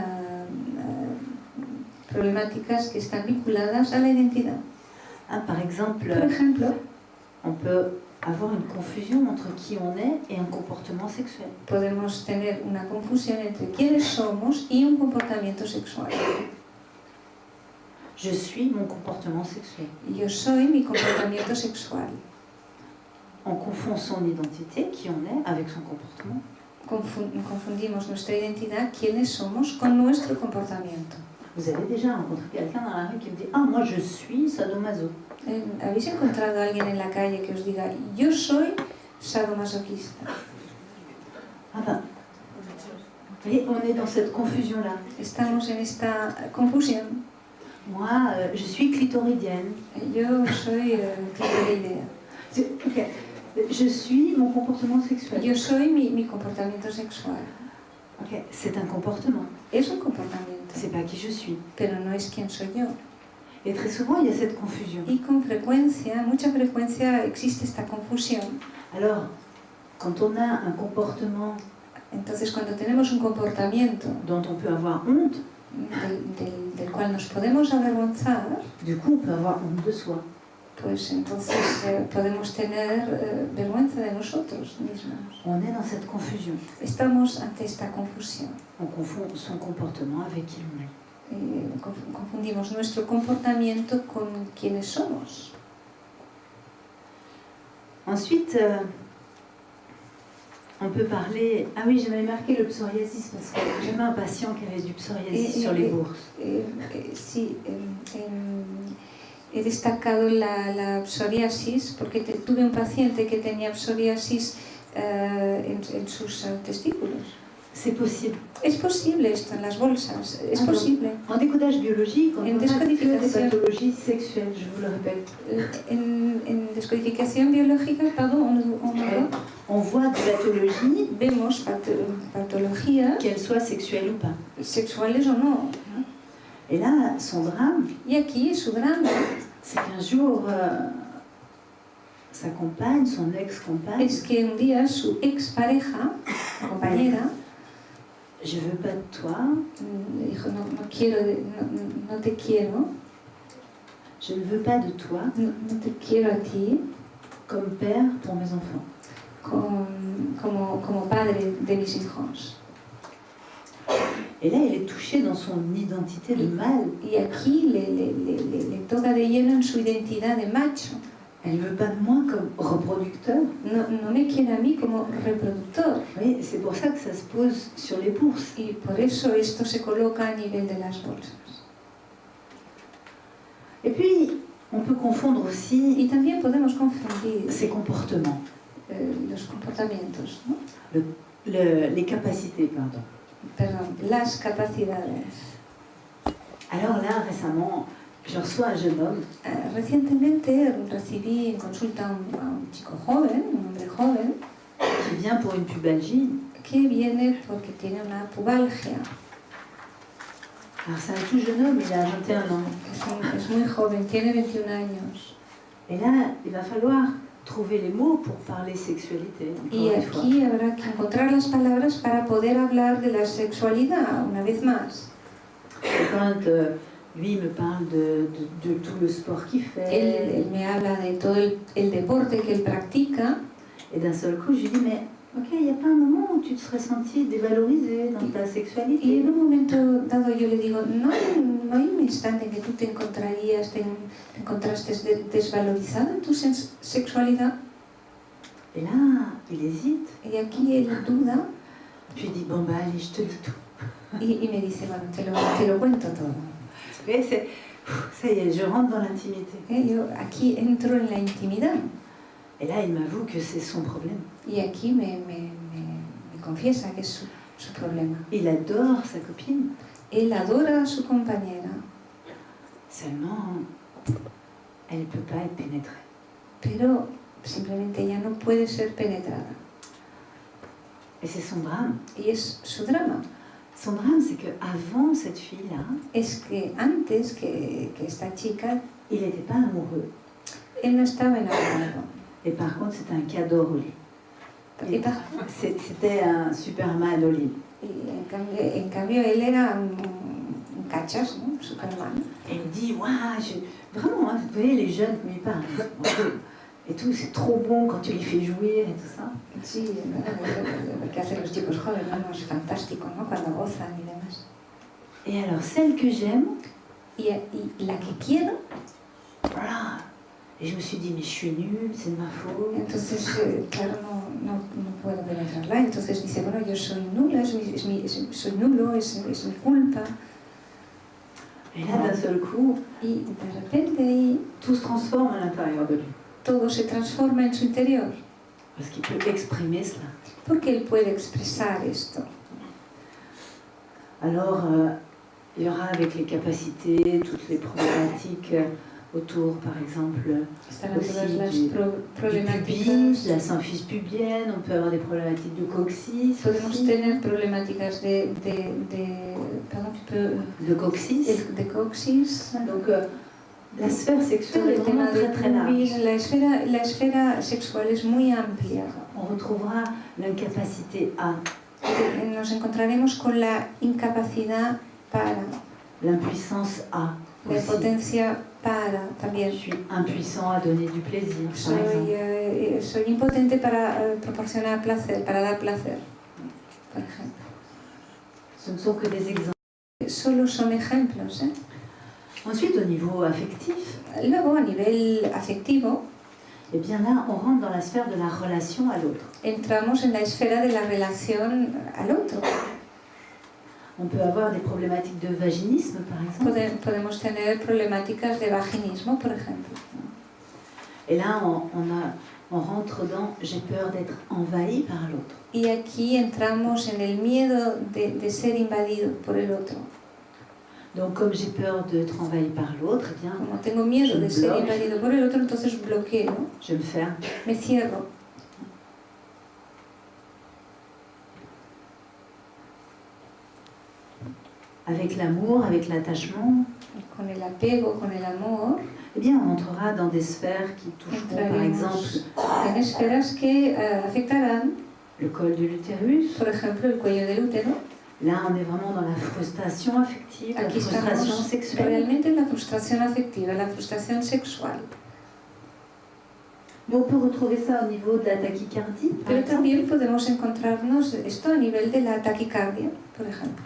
problemáticas que están vinculadas a la identidad. Par exemple, Por ejemplo, on peut avoir une confusion entre qui on est et un comportement sexuel. podemos tener una confusión entre quiénes somos y un comportamiento sexual. Je suis mon comportement sexuel. Yo soy mi comportamiento sexual. On confond son identité, qui on est, avec son comportement. Confundimos nuestra identidad, quiénes somos, con nuestro comportamiento. Vous avez déjà rencontré quelqu'un dans la rue qui me dit « Ah, moi je suis sadomaso ». ¿Habéis encontrado a alguien en la calle que os diga yo soy sadomasoquista? Ah ben, vous voyez, on est dans cette confusion-là. Estamos en esta confusión. Moi, je suis clitoridienne. Yo soy clitoriidea. Ok. Je suis mon comportement sexuel. Yo soy mi comportamiento sexual. Ok, c'est un comportement. Es un comportamiento, C'est pas qui je suis. pero no es quien soy yo. Et très souvent, il y a cette confusion. Y con frecuencia, mucha frecuencia, existe esta confusión. Alors, quand on a un comportement Entonces, cuando tenemos un comportamiento dont on peut avoir honte, del cual nos podemos avergonzar, du coup, on peut avoir honte de soi. pues entonces podemos tener vergüenza de nosotros mismos. On est dans cette confusion. Estamos ante esta confusión. On confond son comportement avec qui l'on est. Confundimos nuestro comportamiento con quienes somos. Ensuite, on peut parler... Ah oui, j'avais marqué le psoriasis parce que j'avais un patient qui avait du psoriasis sur les bourses. Sí, he destacado la psoriasis porque tuve un paciente que tenía psoriasis en sus testículos. C'est possible. Es posible esto en las bolsas, es posible. En décodage biologique, on En voit que des descodificación. pathologies sexuelles, je vous le répète. En descodificación biológica, On voit des pathologies, vemos patologías, qu'elles soient sexuelles ou pas. sexuales o no. Et là, son drame, Y aquí su drama c'est qu'un jour, sa compagne, son ex-compagne, es que un día su expareja, compañera, je veux pas de toi, le dijo, no te quiero, je ne veux pas de toi no te quiero a ti comme père pour mes enfants. como padre de mis hijos. Et là, elle est touchée dans son identité de mâle. Y aquí le toca de lleno en su identidad de macho. Elle ne veut pas de moi comme reproducteur. No me quiere a mí como reproductor. Oui, c'est pour ça que ça se pose sur les bourses. Y por eso esto se coloca a nivel de las bolsas. Et puis, on peut confondre aussi Y también podemos confundir ces comportements, los comportamientos, ¿no? les capacités, pardon. Perdón, las capacidades. Alors là, récemment, je reçois un jeune homme Recientemente recibí en consulta a un chico joven, un hombre joven, qui vient pour une pubalgie. que viene porque tiene una pubalgia. Alors c'est un tout jeune homme, il a 21 ans. Es muy joven, tiene 21 años. Et là, il va falloir trouver les mots pour parler sexualité. Y aquí habrá que encontrar las palabras para poder hablar de la sexualidad, una vez más. Et quand lui me parle de tout le sport qu'il fait, Él me habla de todo el deporte que él practica. et d'un seul coup, je lui dis, mais ok, il n'y a pas un moment où tu te serais senti dévalorisé dans ta Y sexualité. en un momento dado yo le digo, no hay un instante en que tú te encontraste desvalorizado en tu sexualidad. Et là, il hésite. Y aquí él duda Puis il dit, bon bah allez, je te dis tout. y me dice, bueno, te lo cuento todo. Et ça y est, je rentre dans l'intimité. Yo aquí entro en la intimidad. Et là, il m'avoue que c'est son problème. Y aquí me confiesa que es su problema. Il adore sa copine. Él adora a su compañera, Seulement, elle ne peut pas être pénétrée. pero simplemente ella no puede ser penetrada. Et c'est son drame. Y es su drama. Son drame, c'est qu'avant cette fille-là, Es que antes que esta chica, il n'était pas amoureux. él no estaba enamorado. Et par contre, c'était un cador au lit. C'était un Superman au lit. Y en cambio él era un cachas, ¿no? Superman. Et il me dit, waouh, vraiment, hein, vous voyez les jeunes qui me parlent. Et tout, c'est trop bon quand tu les fais jouir et tout ça. Sí, lo que hacen los chicos jóvenes, ¿no? Es fantástico, ¿no? Cuando gozan y demás. Et alors, celle que j'aime, Y la que quiero, voilà. Et je me suis dit, mais je suis nulle, c'est de ma faute. entonces, claro, no puedo penetrarla. Entonces dice, bueno, yo soy nula, soy nulo, es mi culpa. Et là, d'un seul coup, Y de repente ahí tout se transforme à l'intérieur de lui. todo se transforma en su interior, Parce qu'il peut exprimer cela. porque él puede expresar esto. Alors, il y aura avec les capacités, toutes les problématiques autour, par exemple, Estarán aussi todas las du pubis, problemáticas. la symphyse pubienne, on peut avoir des problématiques de coccyx, Podemos aussi, tener problemáticas perdón, de coccyx. de coxis. Donc, la sphère Todo sexuelle est el vraiment tema de très très large. pubis, la esfera sexual es muy amplia. On retrouvera l'incapacité à, Nos encontraremos con la incapacidad para, l'impuissance à, la aussi. impotencia para Je también. suis impuissant à donner du plaisir, par exemple. Soy impotente para proporcionar placer, para dar placer, por ejemplo. Ce ne sont que des exemples. Solo son ejemplos, ¿eh? Ensuite, au niveau affectif, Luego, a nivel afectivo, eh bien là, on rentre dans la sphère de la relation à l'autre. entramos en la esfera de la relación al otro. On peut avoir des problématiques de vaginisme, par exemple. Podemos tener problemáticas de vaginismo, por ejemplo. Et là, on rentre dans « j'ai peur d'être envahi par l'autre Y aquí entramos en el miedo de ser invadido por el otro. ». Donc, comme j'ai peur d'être envahi par l'autre, eh bien, Como tengo miedo de ser invadido por el otro, entonces bloqueo, je me ferme. me cierro. Avec l'amour, avec l'attachement, Con el apego, con el amor, eh bien, on entrera dans des sphères qui toucheront, par exemple, entraremos en esferas que afectarán, le col de l'utérus. por ejemplo, el cuello del útero. Là, on est vraiment dans la frustration affective, la Aquí frustration estamos sexuelle. realmente en la frustración afectiva, la frustración sexual. Mais on peut retrouver ça au niveau de la tachycardie, par Pero exemple, también podemos encontrarnos esto a nivel de la taquicardia, por ejemplo.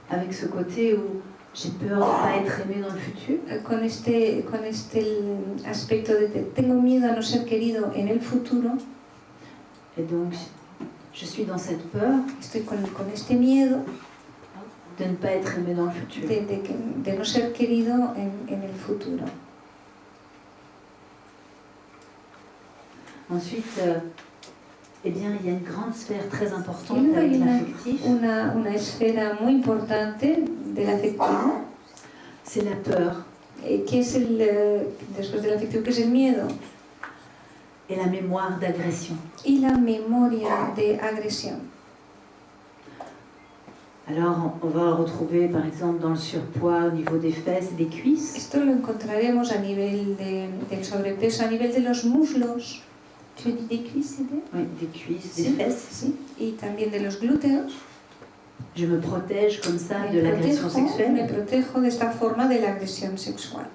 avec ce côté où j'ai peur de ne pas être aimé dans le futur. Con este aspecto de que tengo miedo a no ser querido en el futuro, Et donc, je suis dans cette peur estoy con este miedo de ne pas être aimé dans le futur. de no ser querido en el futuro. Ensuite, eh bien, il y a une grande sphère très importante Y luego avec hay l'affectif. una esfera muy importante del afectivo, C'est la peur que es después del afectivo, que es el miedo et la mémoire d'agression. y la memoria de agresión. Alors, on va retrouver, par exemple, dans le surpoids au niveau des fesses et des cuisses. Esto lo encontraremos a nivel del sobrepeso, a nivel de los muslos. Tu dis des cuisses, Oui, des cuisses, des Sí, fesses. sí, y también de los glúteos. Je me protège comme ça de Me l'agression sexuelle. protejo de esta forma de la agresión sexual.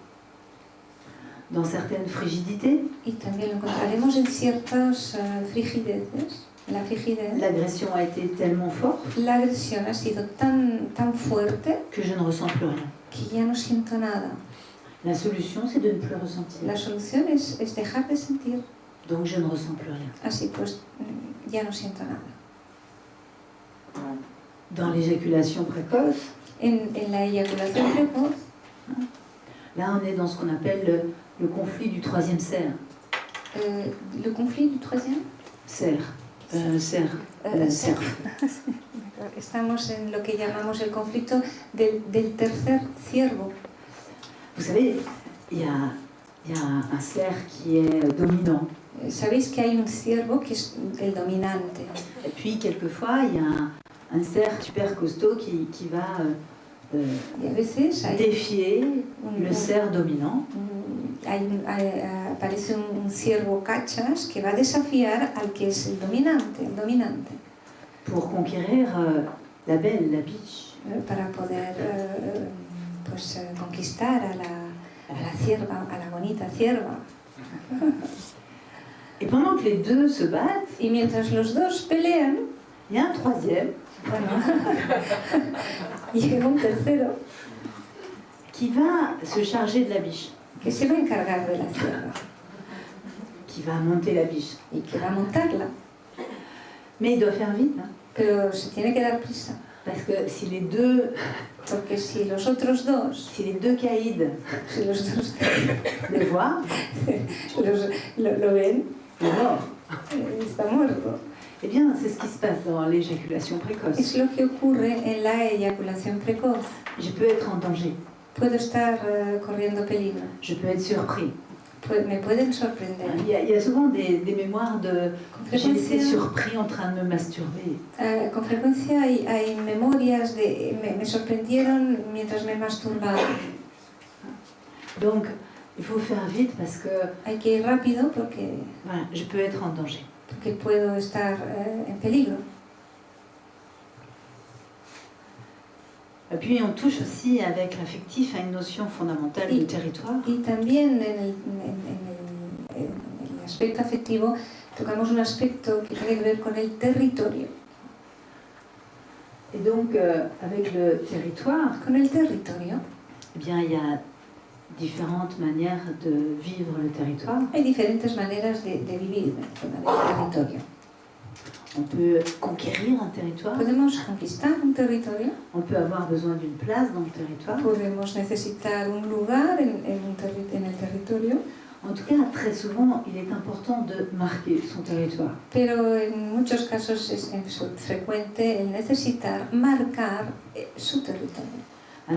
Dans certaines frigidités, Y también lo encontraremos en ciertas frigideces. La frigidez, l'agression a été tellement forte la agresión ha sido tan fuerte que je ne ressens plus rien. que ya no siento nada. La solution, c'est de ne plus ressentir. La solución es dejar de sentir. Donc, je ne ressens plus rien. Así pues, ya no siento nada. Dans l'éjaculation précoce, En la eyaculación precoz, là, on est dans ce qu'on appelle le conflit du troisième cerf. le conflit du troisième. Cerf. Cerf. Cerf. Estamos en lo que llamamos el conflicto del tercer ciervo. Vous savez, il y a un cerf qui est dominant. Sabéis que hay un ciervo que es el dominante. Et puis, quelquefois, il y a un cerf super costaud qui va Y a veces défier le cerf dominant. aparece un ciervo cachas que va a desafiar al que es el dominante. Pour conquérir la belle, la biche. Para poder conquistar a la cierva, a la bonita cierva. Et pendant que les deux se battent, Y mientras los dos pelean, il y a un troisième bueno, llega un tercero qui va se charger de la biche, que se va a encargar de la cierva qui va monter la biche. y que va a montarla, Mais il doit faire vite. Hein. pero se tiene que dar prisa. Parce que si les deux Porque si los otros dos, caïds si los dos le voient, lo ven, il est mort. Está muerto. Eh bien, c'est ce qui se passe dans l'éjaculation précoce. Es lo que ocurre en la eyaculación precoz. Je peux être en danger, Puedo estar corriendo peligro. je peux être surpris. Me pueden sorprender. Il y a souvent des mémoires de Con j'ai été frecuencia, surpris en train de me masturber. con frecuencia hay memorias de me sorprendieron mientras me masturbaba. Donc, il faut faire vite parce que Hay que ir rápido porque voilà, je peux être en danger. puedo estar en peligro. Et puis, on touche aussi avec l'affectif à une notion fondamentale de territoire. Y también en el aspecto afectivo tocamos un aspecto que tiene que ver con el territorio. Et donc, avec le territoire, Con el territorio eh bien, il y a différentes manières de vivre le territoire. hay diferentes maneras de vivir el tema del territorio. On peut conquérir un territoire, Podemos conquistar un territorio, on peut avoir besoin d'une place dans le territoire. podemos necesitar un lugar en el territorio, En tout cas, très souvent, il est important de marquer son territoire. pero en muchos casos es frecuente el necesitar marcar su territorio.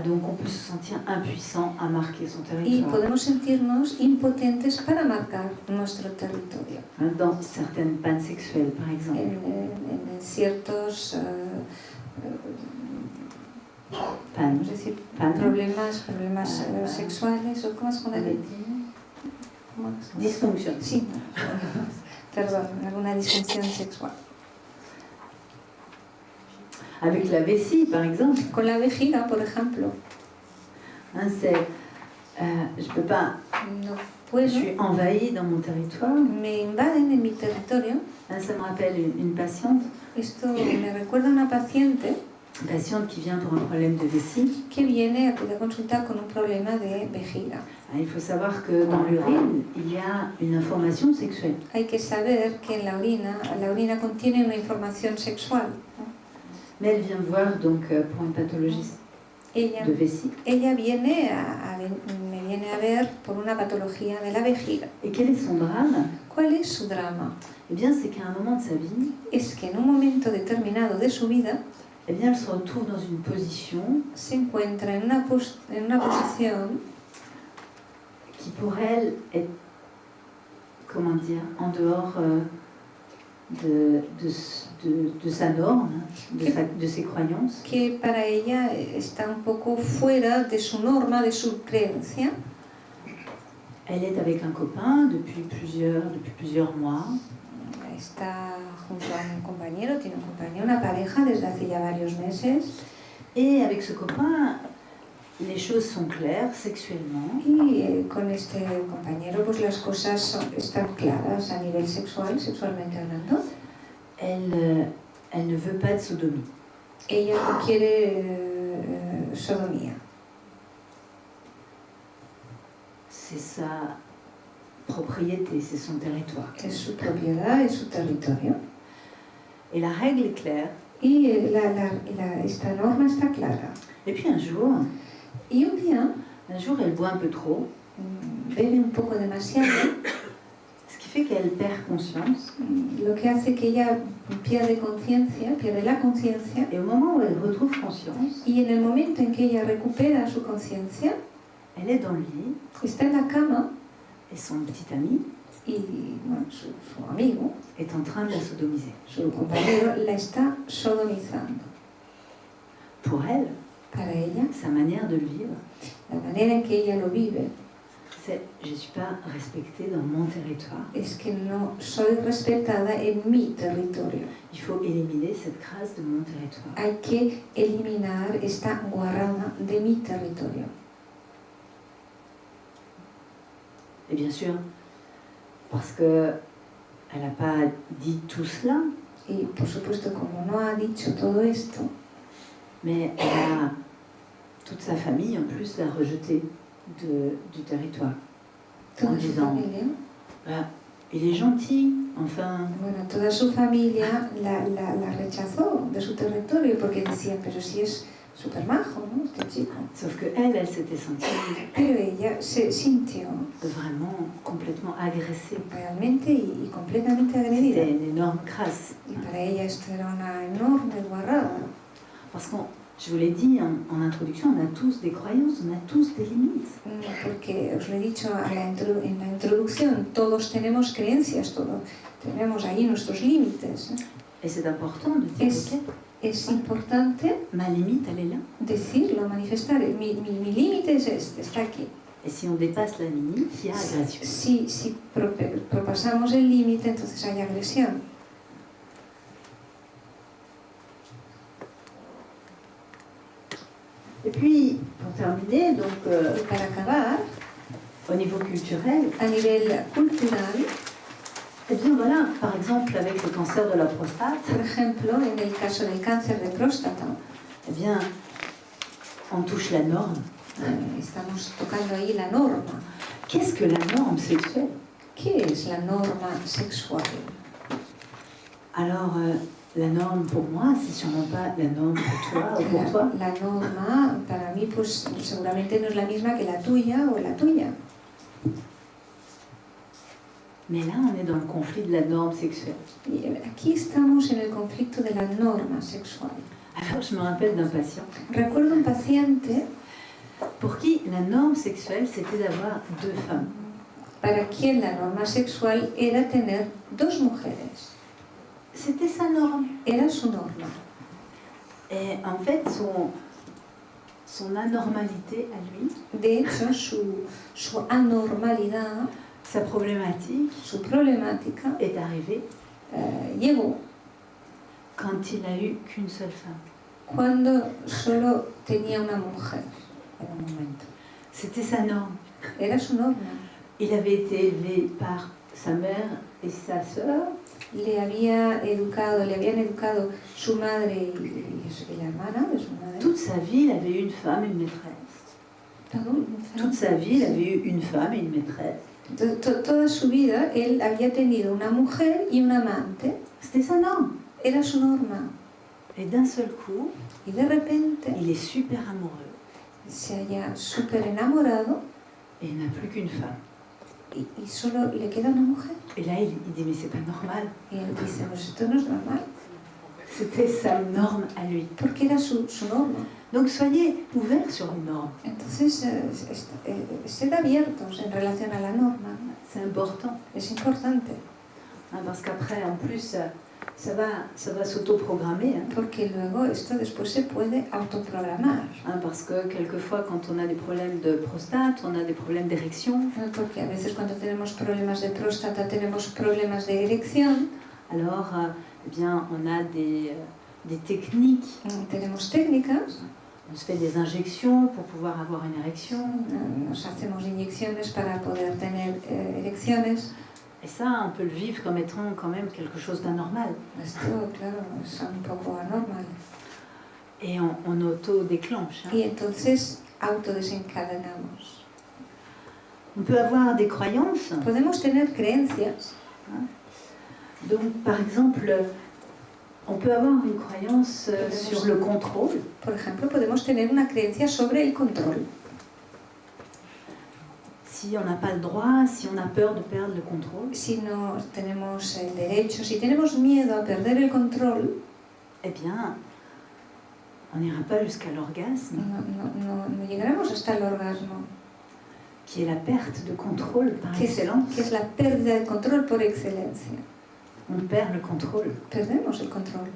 Donc, on peut se sentir impuissant à marquer son Y territoire. podemos sentirnos impotentes para marcar nuestro territorio. Dans certaines pannes sexuelles, par exemple. En ciertos Pannes. es decir, Pannes. problemas sexuales, o ¿cómo es con el? Dysfonction. Sí, perdón, alguna disfunción sexual. Avec la vessie, par exemple, Con la vejiga, por ejemplo, hein, c'est, je peux pas, no je puedo, suis envahie dans mon territoire. me invaden en mi territorio. Hein, ça me rappelle une patiente Esto me recuerda a una paciente qui vient pour un problème de vessie. que viene a consultar con un problema de vejiga. Hein, il faut savoir que dans l'urine, il y a une information sexuelle. Hay que saber que en la orina contiene una información sexual. Mais elle vient me voir donc pour une pathologie Ella, de vessie. ella viene me viene a ver por una patología de la vejiga. Et quel est son drame? ¿Cuál es su drama? Eh bien, c'est qu'à un moment de sa vie, Es que en un momento determinado de su vida eh bien, elle se retrouve dans une position se encuentra en una posición qui pour elle est, comment dire, en dehors de sa norme, de ses croyances. que para ella está un poco fuera de su norma, de su creencia. Elle est avec un copain depuis plusieurs mois. Está junto a un compañero, tiene un compañero, una pareja desde hace ya varios meses. Et avec ce copain, les choses sont claires sexuellement. Y con este compañero pues las cosas están claras a nivel sexual, sexualmente hablando. Elle ne veut pas de sodomie. Ella no quiere sodomía. C'est sa propriété, c'est son territoire. Es su propiedad, es su territorio. Et la règle est claire. Y esta norma está clara. Et puis un jour, Y un día elle boit un peu trop, bebe un poco demasiado, ce qui fait qu'elle perd conscience. lo que hace que ella pierde la conciencia. Et au moment où elle retrouve conscience, Y en el momento en que ella recupera su conciencia, elle est dans le lit está en la cama et son petit ami y bueno, su amigo, est en train de la sodomiser. su compañero, la está sodomizando. Pour elle, Para ella, sa manière de le vivre, la manera en que ella lo vive c'est je ne suis pas respectée dans mon territoire. es que no soy respetada en mi territorio. Il faut éliminer cette grâce de mon territoire. Hay que eliminar esta guarrada de mi territorio. Et bien sûr, parce qu'elle n'a pas dit tout cela, Y por supuesto, como no ha dicho todo esto, mais elle a toute sa famille en plus l'a rejetée du territoire. toda En su disant, familia, ah, il est gentil, enfin. Bueno, toda su familia la rechazó de su territorio porque decían, pero si es súper majo, ¿no? Este chico. Sauf que elle s'était sentie Pero ella se sintió vraiment complètement agressée. realmente y completamente agredida. C'était une énorme crasse. Y para ella esto era una enorme guarrada. Parce que, je vous l'ai dit en introduction, on a tous des croyances, on a tous des limites. Porque os lo he dicho en la introducción, todos tenemos creencias, todos tenemos ahí nuestros límites. Et c'est important de dire, ok, Es importante ma limite, elle est là. decirlo, manifestar. Mi límite es este, está aquí. Et si on dépasse la limite, il y a agression. Si propasamos el límite, entonces hay agresión. Et puis, pour terminer, donc, Y para acabar, au niveau culturel, a nivel cultural, eh bien voilà, par exemple avec le cancer de la prostate, por ejemplo, en el caso del cáncer de próstata, eh bien, on touche la norme. estamos tocando ahí la norma. Qu'est-ce que la norme sexuelle? ¿Qué es la norma sexual? Alors, la norme pour moi, c'est sûrement pas la norme pour toi ou pour toi. La norma, para mí, pues seguramente no es la misma que la tuya o la tuya. Mais là, on est dans le conflit de la norme sexuelle. Y aquí estamos en el conflicto de la norma sexual. Alors, je me rappelle d'un patient Recuerdo un paciente pour qui la norme sexuelle, c'était d'avoir 2 femmes. para quien la norma sexual era tener 2 mujeres. C'était sa norme. Era su norma. Et en fait, son anormalité à lui, De hecho, su anormalidad, sa problématique, su problemática, est arrivée llegó quand il a eu qu'une seule femme. cuando solo tenía una mujer en un momento. C'était sa norme. Era su norma. Il avait été élevé par sa mère et sa sœur. Le habían educado su madre y la hermana de su madre. Toute sa vie, il avait eu une femme et une maîtresse. Toute sa vie, il avait eu une femme et une maîtresse. Toda su vida él había tenido una mujer y un amante. C'était sa norme. Era su norma. Et d'un seul coup, Y de repente il est super amoureux se halla súper enamorado et il n'a plus qu'une femme. y solo le queda una mujer. Et là, il dit, mais c'est pas normal. Y él dice, pues esto no es normal. C'était sa norme à lui. Porque era su norma. Donc soyez ouverts sur une norme. Entonces, sed abiertos en relación a la norma. C'est important. Es importante. Parce qu'après, en plus, ça va s'autoprogrammer. Porque luego esto después se puede autoprogramar. Parce que quelquefois, quand on a des problèmes de prostate, on a des problèmes d'érection. Porque a veces cuando tenemos problemas de próstata tenemos problemas de erección. Alors, eh bien, on a des techniques. Tenemos técnicas. On se fait des injections pour pouvoir avoir une érection. Nos hacemos inyecciones para poder tener erecciones. Et ça, on peut le vivre comme étant quand même quelque chose d'anormal. Esto, claro, es un poco anormal. Et on auto-déclenche. Y entonces autodesencadenamos. On peut avoir des croyances. Podemos tener creencias. Donc, par exemple, on peut avoir une croyance sur le contrôle. Por ejemplo, podemos tener una creencia sobre el control. Si on n'a pas le droit, si on a peur de perdre le contrôle, Si no tenemos el derecho, si tenemos miedo a perder el control, eh bien, on n'ira pas jusqu'à l'orgasme, no llegaremos hasta el orgasmo, qui est la perte de contrôle par que excellence. es la pérdida de control por excelencia. On perd le contrôle. Perdemos el control.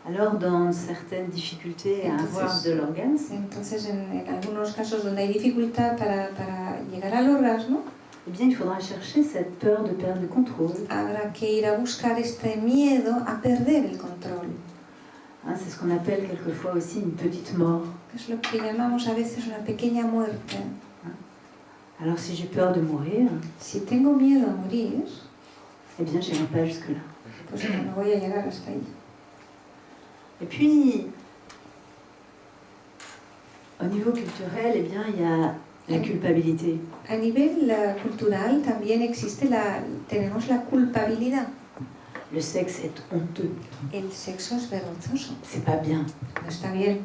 Alors, dans certaines difficultés à avoir de l'orgasme, Entonces, en algunos casos donde hay dificultad para llegar al orgasmo, eh bien, il faudra chercher cette peur de perdre le contrôle. habrá que ir a buscar este miedo a perder el control. C'est ce qu'on appelle quelquefois aussi une petite mort. Es lo que llamamos a veces una pequeña muerte. Alors, si j'ai peur de mourir, Si tengo miedo a morir, eh bien, je n'irai pas jusque-là. pues no voy a llegar hasta ahí. Et puis, au niveau culturel, eh bien, il y a la culpabilité. A nivel cultural también tenemos la culpabilidad. Le sexe est honteux. El sexo es vergonzoso, C'est pas bien. no está bien,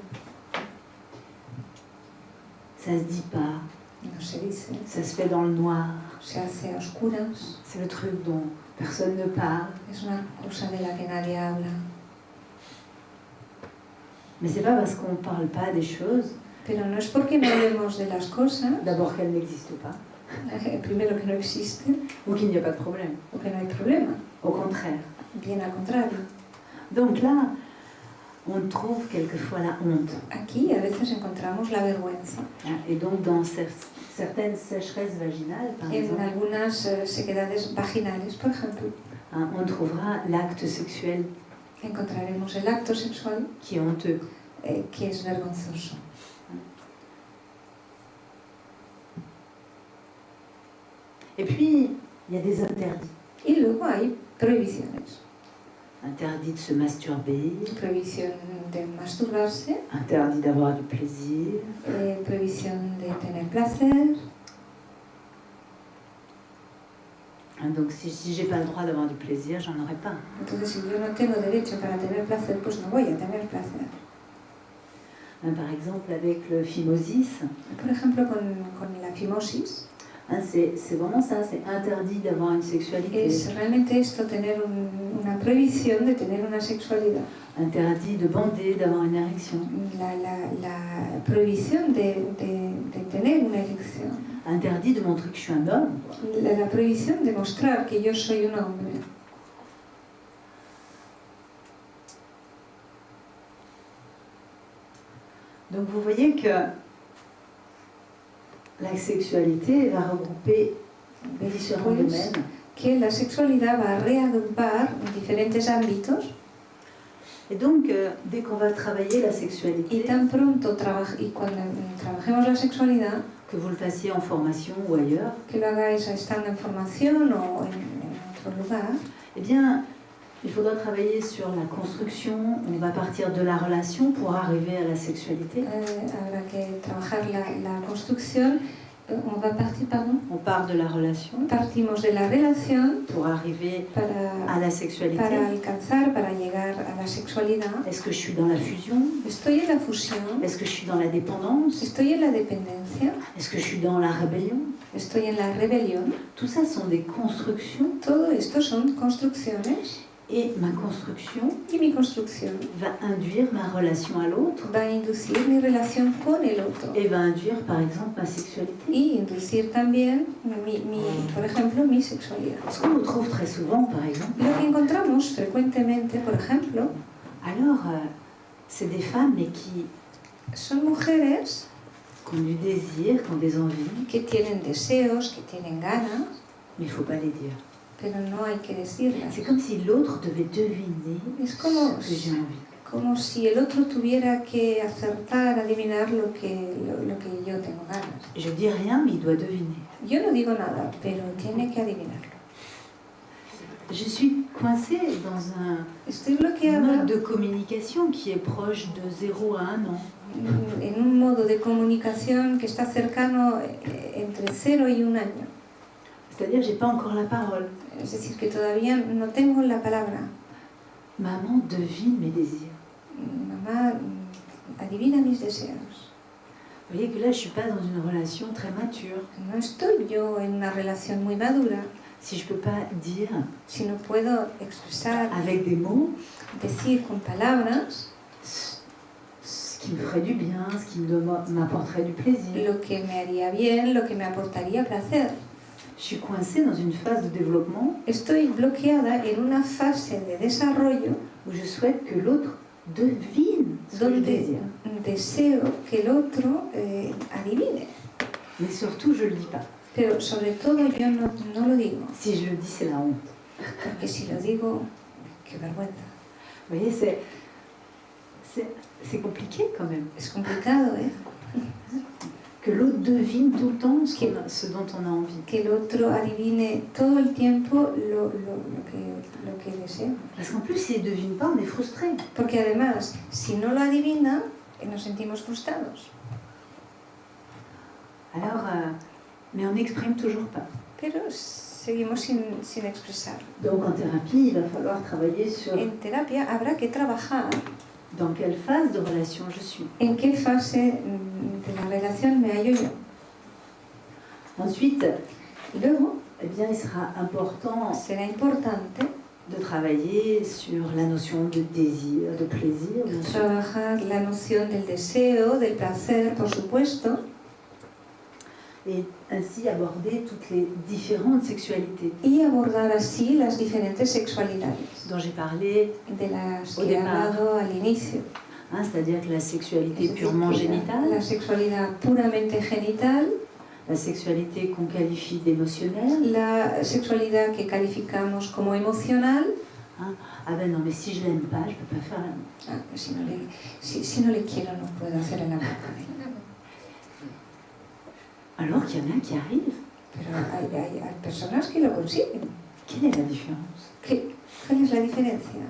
Ça se dit pas. no se dice, Ça se fait dans le noir. se hace a oscuras, C'est le truc dont personne ne parle. es una cosa de la que nadie habla. Mais c'est pas parce qu'on parle pas des choses, Pero no es porque no hablemos de las cosas, d'abord qu'elles n'existent pas, primero que no existen ou qu'il n'y a pas de problème. o que no hay problema, Au contraire. bien al contrario. Donc là, on trouve quelquefois la honte. Aquí a veces encontramos la vergüenza. Et donc dans certaines sécheresses vaginales, par En exemple, algunas sequedades vaginales, por ejemplo, on trouvera l'acte sexuel encontraremos el acto sexual qui est honteux. que es vergonzoso. Et puis, il y a des interdits. Y luego hay prohibiciones. Interdit de se masturber, Prohibición de masturbarse, interdit d'avoir du plaisir, prohibición de tener placer. Donc si j'ai pas le droit d'avoir du plaisir, j'en aurai pas. Entonces, si yo no tengo derecho para tener placer, pues no voy a tener placer. Par exemple, avec le phimosis, Por ejemplo, con la fimosis, c'est vraiment ça, c'est interdit d'avoir une sexualité. es realmente esto, tener una prohibición de tener una sexualidad. Interdit de bander, d'avoir une érection. La prohibición de tener una erección. Interdit de montrer que je suis un homme. La prohibición de mostrar que yo soy un hombre. Donc vous voyez que la sexualité va regrouper différents domaines. Que la sexualidad va a reagrupar diferentes ámbitos. Et donc, dès qu'on va travailler la Y sexualité, tan pronto cuando trabajemos la sexualidad, que vous le fassiez en formation ou ailleurs, que lo hagáis estando en formación o en otro lugar, eh bien, il faudra travailler sur la construction. On va partir de la relation pour arriver à la sexualité. habrá que trabajar la construcción. On va partir, pardon. On part de la relation Partimos de la relación pour arriver à la sexualité. para llegar a la sexualidad. Est-ce que je suis dans la fusion? Estoy en la fusión. Est-ce que je suis dans la dépendance? Estoy en la dependencia. Est-ce que je suis dans la rébellion? Estoy en la rebelión. Tout ça sont des constructions. Todo esto son construcciones. Et ma construction Y mi construcción va induire ma relation à l'autre va a inducir mi relación con el otro. et va induire, par exemple, ma sexualité. Y inducir también, por ejemplo, mi sexualidad. Ce qu'on retrouve très souvent, par exemple, Lo que encontramos frecuentemente, por ejemplo, alors, c'est des femmes mais qui son mujeres ont du désir, qui ont des envies, que tienen deseos, que tienen ganas, mais il ne faut pas les dire. pero no hay que decirlas. C'est comme si l'autre devait deviner Es como, ce que j'ai envie. como si el otro tuviera que acertar, adivinar lo que yo tengo ganas. Je dis rien, mais il doit deviner. Yo no digo nada, pero tiene que adivinarlo. Je suis coincée dans un Estoy bloqueada mode de communication qui est proche de 0 à 1 an. en un modo de comunicación que está cercano entre 0 y 1 año. C'est-à-dire, j'ai pas encore la parole. Es decir, que todavía no tengo la palabra. Maman devine mes désirs. Mamá adivina mis deseos. Vous voyez que là, je suis pas dans une relation très mature. No estoy yo en una relación muy madura. Si je peux pas dire Si no puedo expresar, avec des mots decir con palabras ce qui me ferait du bien, ce qui m'apporterait du plaisir. lo que me haría bien, lo que me aportaría placer. Je suis coincée dans une phase de développement Estoy bloqueada en una fase de desarrollo où je souhaite que l'autre devine ce que je donde désire. deseo que el otro adivine. Mais surtout, je le dis pas. Pero sobre todo yo no lo digo, Si je le dis, c'est la honte. porque si lo digo, qué vergüenza. Vous voyez, c'est compliqué quand même. Es complicado, ¿eh? Que l'autre devine tout le temps ce dont on a envie. Que el otro adivine todo el tiempo lo que desea. Parce qu'en plus, s'il ne devine pas, on est frustré. Porque además, si no lo adivina, nos sentimos frustrados. Alors, mais on n'exprime toujours pas. pero seguimos sin expresar. Donc en thérapie, il va falloir travailler sur En terapia habrá que trabajar dans quelle phase de relation je suis. en qué fase de la relación me hallo yo. Ensuite, Luego, eh bien, il sera important será importante de travailler sur la notion de désir, de plaisir, bien sûr. trabajar la noción del deseo, del placer, por supuesto, Et ainsi aborder toutes les différentes sexualités y abordar así las diferentes sexualidades dont j'ai parlé, de las Au que he départ. hablado al inicio. hein, c'est-à-dire que la sexualité Es decir, purement que génitale, la sexualidad puramente genital, la sexualité qu'on qualifie d'émotionnelle. la sexualidad que calificamos como emocional. Ah ben non, mais si je l'aime pas, je peux pas faire l'amour. Ah, si no le quiero, no puedo hacer el amor con él. Alors qu'il y en a qui arrivent. Pero hay personas que lo consiguen. Quelle est la différence? ¿Cuál es la diferencia?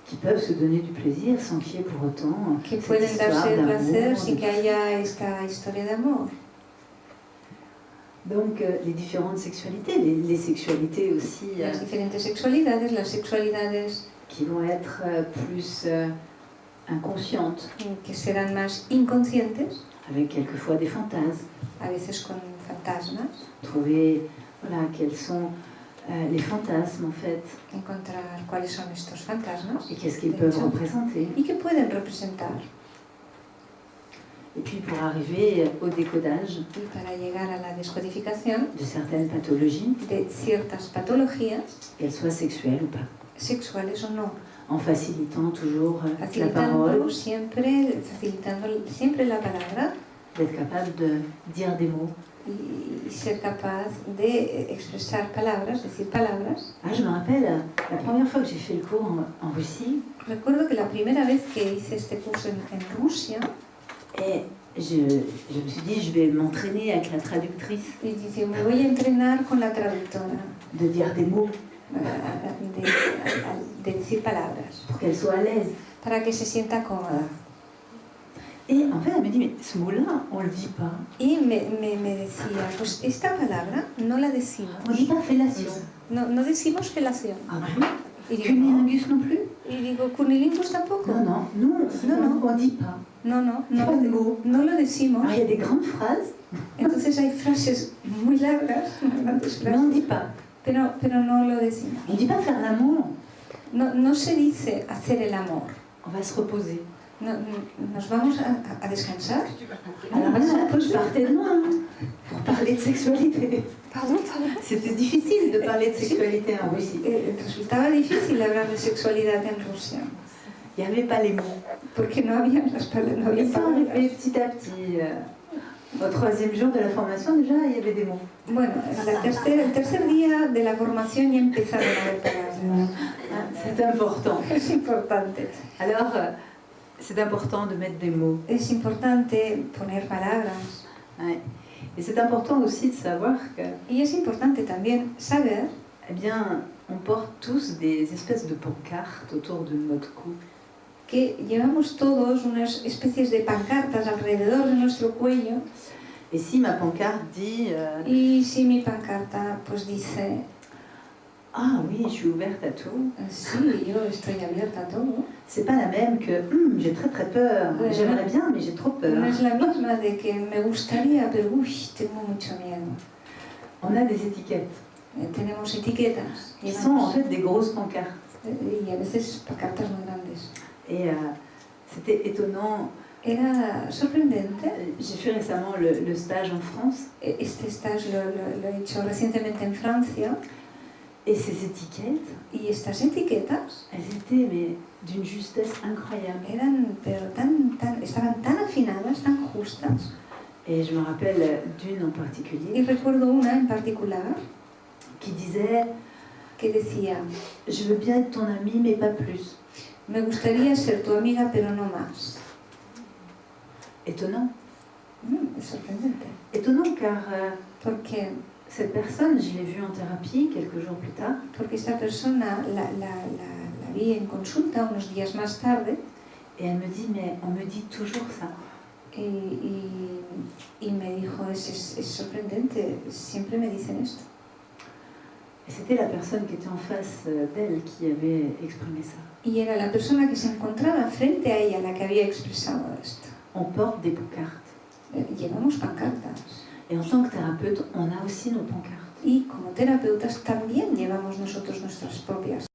Qui peuvent se donner du plaisir sans qu'il y ait pour autant Que cette pueden histoire darse el d'amour, placer de sin que haya esta historia de amor. Donc les différentes sexualités, les sexualités aussi Las diferentes sexualidades, las sexualidades qui vont être plus inconscientes, que serán más inconscientes, avec quelquefois des fantasmes. a veces con fantasmas, Trouver voilà, quels sont les fantasmes en fait, encontrar cuáles son estos fantasmas et qu'est-ce qu'ils peuvent représenter. y que pueden representar. Et puis pour arriver au décodage Y para llegar a la descodificación de certaines pathologies, de ciertas patologías, qu'elles soient sexuelles ou pas, sexuales o no, en facilitant toujours la facilitando parole, siempre la palabra d'être capable de dire des mots. y ser capaz de expresar palabras, decir palabras. Ah, je me rappelle, la première fois que j'ai fait le cours en Russie, Recuerdo que la primera vez que hice este curso en Rusia, et je me suis dit, je vais m'entraîner avec la traductrice, y dije, me voy a entrenar con la traductora de dire des mots de decir palabras, pour qu'elle soit à l'aise. para que se sienta cómoda. Et en fait, elle me dit, mais ce mot-là, on le dit pas. Y me decía, pues esta palabra no la decimos, On dit pas fellation. no decimos felación. Ah bon? Y digo, Cunilingus non plus? y digo, cunilingus tampoco. Non, nous, on dit pas. No Pas de mots. lo decimos. Alors, il y a des grandes phrases, Entonces hay frases muy largas, muy grandes mais on ne frases, dit pas. pero no lo decimos. On ne dit pas faire l'amour. No se dice hacer el amor. On va se reposer. Nos vamos a descansar. Alors là, je partais de loin pour parler de sexualité. Pardon. C'était difficile de parler de sexualité en Russie. Resultaba difícil hablar de sexualidad en Rusia, Il n'y avait pas les mots. porque no había las palabras. No había Ils sont palabras. arrivés petit à petit. Au troisième jour de la formation, déjà, il y avait des mots. Bueno, el tercer día de la formación ya empezaron a haber palabras. C'est important. Es importante. Alors, c'est important de mettre des mots. Es importante poner palabras. Ouais. Et c'est important aussi de savoir que, Y es importante también saber eh bien, on porte tous des espèces de pancartes autour de notre cou. que llevamos todos unas especies de pancartas alrededor de nuestro cuello. Et si ma pancarte dit Y si mi pancarta pues dice, ah oui, je suis ouverte à tout, sí, yo estoy abierta a todo, c'est pas la même que j'ai très très peur. Ouais. J'aimerais bien, mais j'ai trop peur. no es la misma de que me gustaría, pero uy, tengo mucho miedo. On a des étiquettes Tenemos etiquetas qui sont en fait des grosses pancartes. y a veces pancartas muy grandes. Et c'était étonnant. Era sorprendente. J'ai fait récemment le stage en France. Este stage lo he hecho recientemente en Francia. Et ces étiquettes, Y estas etiquetas elles étaient mais d'une justesse incroyable. estaban tan afinadas, tan justas. Et je me rappelle d'une en Y particulier recuerdo una en particular qui disait que decía, « Je veux bien être ton ami, mais pas plus me gustaría ser tu amiga, pero no más. ». Étonnant. Es sorprendente. Étonnant car Porque cette personne, je l'ai vue en thérapie quelques jours plus tard. esta persona la vi en consulta unos días más tarde Et elle me dit « Mais on me dit toujours ça. » Y me dijo, es sorprendente, siempre me dicen esto. Et c'était la personne qui était en face d'elle qui avait exprimé ça. Y era la persona que se encontraba frente a ella la que había expresado esto. On porte des pancartes. Llevamos pancartas. Et en tant que thérapeute, on a aussi nos pancartes. Y como terapeutas también llevamos nosotros nuestras propias.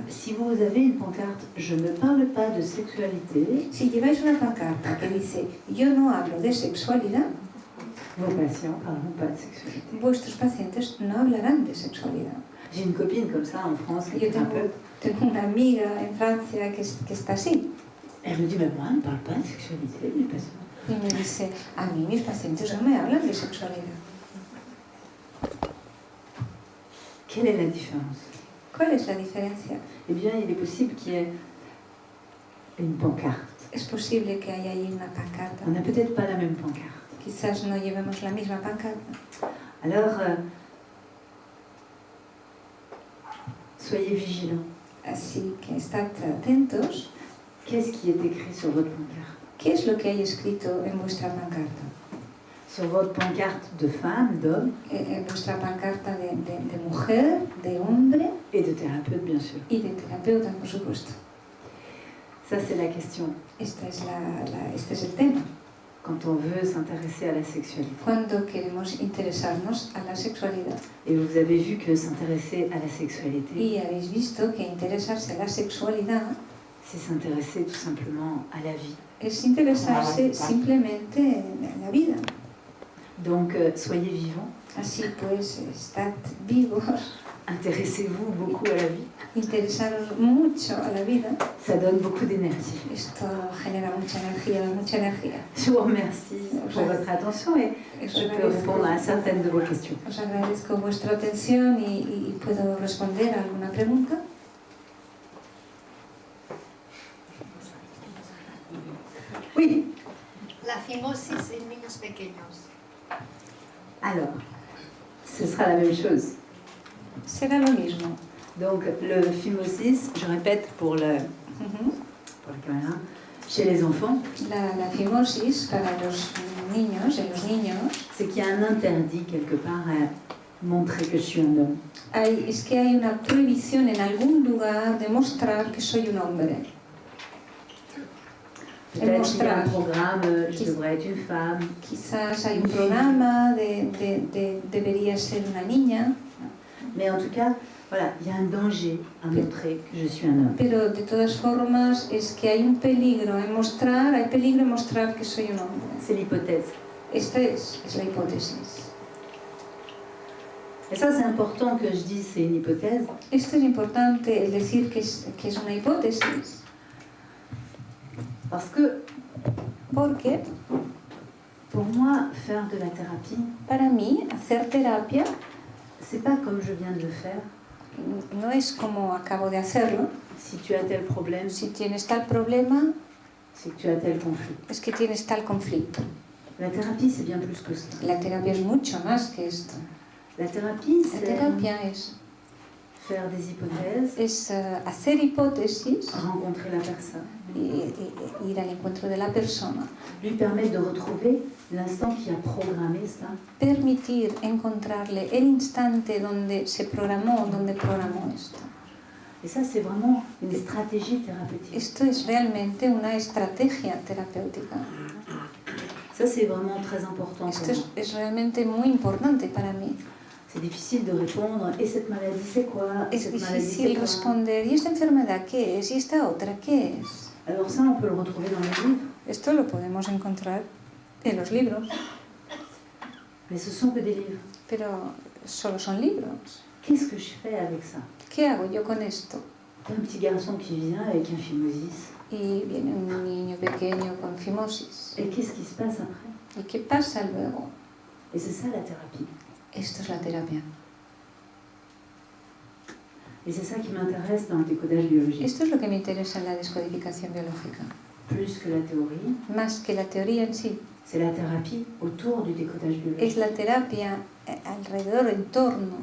Si vous avez une pancarte, je ne parle pas de sexualité, Si lleváis una pancarta que dice, yo no hablo de sexualidad, vos patients ne parleront pas de sexualité. vuestros pacientes no hablarán de sexualidad. J'ai une copine comme ça en France qui Yo est thérapeute. tengo una amiga en Francia que está así. Elle me dit, mais moi, on ne parle pas de sexualité, mes patients. Y me dice, a mí mis pacientes no me hablan de sexualidad. Quelle est la différence? ¿Cuál es la diferencia? Eh bien, il est possible qu'il y ait une pancarte. Es posible que haya ahí una pancarta. On n'a peut-être pas la même pancarte. Quizás no llevemos la misma pancarta. Alors, soyez vigilants. Así que estad atentos. Qu'est-ce qui est écrit sur votre pancarte? ¿Qué es lo que hay escrito en vuestra pancarta? Sur votre pancarte de femme, d'homme En vuestra pancarta de mujer, de hombre et de thérapeute, bien sûr. y de terapeuta, por supuesto. Ça, c'est la question. Este es el tema. Quand on veut s'intéresser à la sexualité. Cuando queremos interesarnos a la sexualidad. Et vous avez vu que s'intéresser à la sexualité, Y habéis visto que interesarse a la sexualidad c'est s'intéresser tout simplement à la vie. es interesarse simplemente en la vida. Donc, soyez vivants, Así pues, estad vivos, intéressez-vous beaucoup à la vie. interesaros mucho a la vida. Ça donne beaucoup d'énergie. Esto genera mucha energía, mucha energía. Je vous remercie pour votre attention et je peux répondre à certaines de vos questions. Os agradezco vuestra atención y puedo responder a alguna pregunta. Oui, La fimosis en niños pequeños. alors, ce sera la même chose. Será lo mismo. Donc, le phimosis, je répète pour la caméra, chez les enfants, La fimosis para los niños, en los niños, c'est qu'il y a un interdit quelque part à montrer que je suis un homme. es que hay una prohibición en algún lugar de mostrar que soy un hombre. Peut-être qu'il y a un programme, je devrais être une femme. Quizás hay un programa debería ser una niña, Mais en tout cas, voilà, il y a un danger à montrer que je suis un homme. pero de todas formas es que hay peligro en mostrar que soy un hombre. C'est l'hypothèse. Esta es la hipótesis. Et ça, c'est important que je dise c'est une hypothèse, Esto es importante, el decir que es una hipótesis, parce que porque pour moi, faire de la thérapie, para mí hacer terapia c'est pas comme je viens de le faire. no es como acabo de hacerlo. Si tu as tel problème, Si tienes tal problema, c'est que tu as tel conflit. es que tienes tal conflicto. La thérapie, c'est bien plus que ça. La terapia es mucho más que esto. La thérapie, La c'est terapia es faire des hypothèses, hacer hipótesis rencontrer la personne, y ir al encuentro de la persona, lui permettre de retrouver l'instant qui a programmé ça, permitir encontrarle el instante donde programó esto. et ça, c'est vraiment une stratégie thérapeutique. Esto es realmente una estrategia terapéutica. Ça, c'est vraiment très important pour Esto moi. es realmente muy importante para mí. C'est difficile de répondre, et cette maladie, c'est quoi? Es Cette maladie, c'est difícil quoi? responder, ¿y esta enfermedad qué es? ¿Y esta otra qué es? Alors ça, on peut le retrouver dans les livres, Esto lo podemos encontrar en los libros, mais ce sont que des livres. pero solo son libros. Qu'est-ce que je fais avec ça? ¿Qué hago yo con esto? Un petit garçon qui vient avec un phimosis, Y viene un niño pequeño con fimosis. et qu'est-ce qui se passe après? ¿Y qué pasa luego? Et c'est ça la thérapie. Esto es la terapia. Et c'est ça qui m'intéresse dans le décodage biologique. Esto es lo que me interesa en la descodificación biológica. Plus que la théorie, Más que la teoría en sí, c'est la thérapie autour du décodage es biologique. la terapia alrededor, en torno.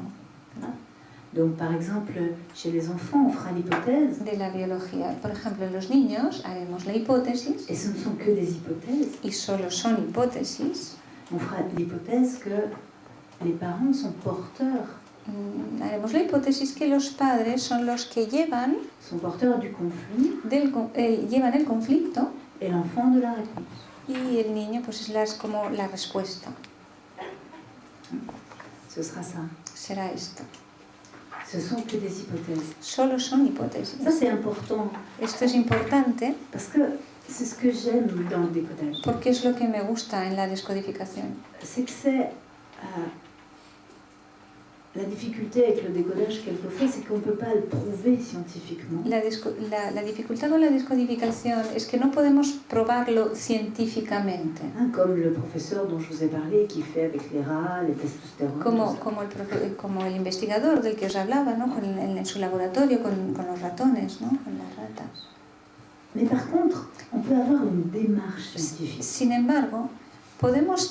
Donc par exemple, chez les enfants, on fera l'hypothèse, de la biología. Por ejemplo, en los niños haremos la hipótesis, et ce ne sont que des hypothèses. y solo son hipótesis. On fera l'hypothèse que les parents sont porteurs Haremos la hipótesis que los padres son los que llevan du conflit llevan el conflicto et l'enfant de la réponse. y el niño pues es como la respuesta. Ce sera ça. Será esto. Ce sont que des hypothèses. Solo son hipótesis. Ça c'est important Esto es importante parce que c'est ce que j'aime dans le décodage. porque es lo que me gusta en la descodificación. C'est que c'est la difficulté avec le décodage quelquefois, c'est qu'on ne peut pas le prouver scientifiquement. La dificultad con la descodificación es que no podemos probarlo científicamente. Comme le professeur dont je vous ai parlé, qui fait avec les rats, les testostérone. Como el investigador del que os hablaba, ¿no? En su laboratorio con los ratones, ¿no? Con las ratas. Mais par contre, on peut avoir une démarche scientifique. Sin embargo, podemos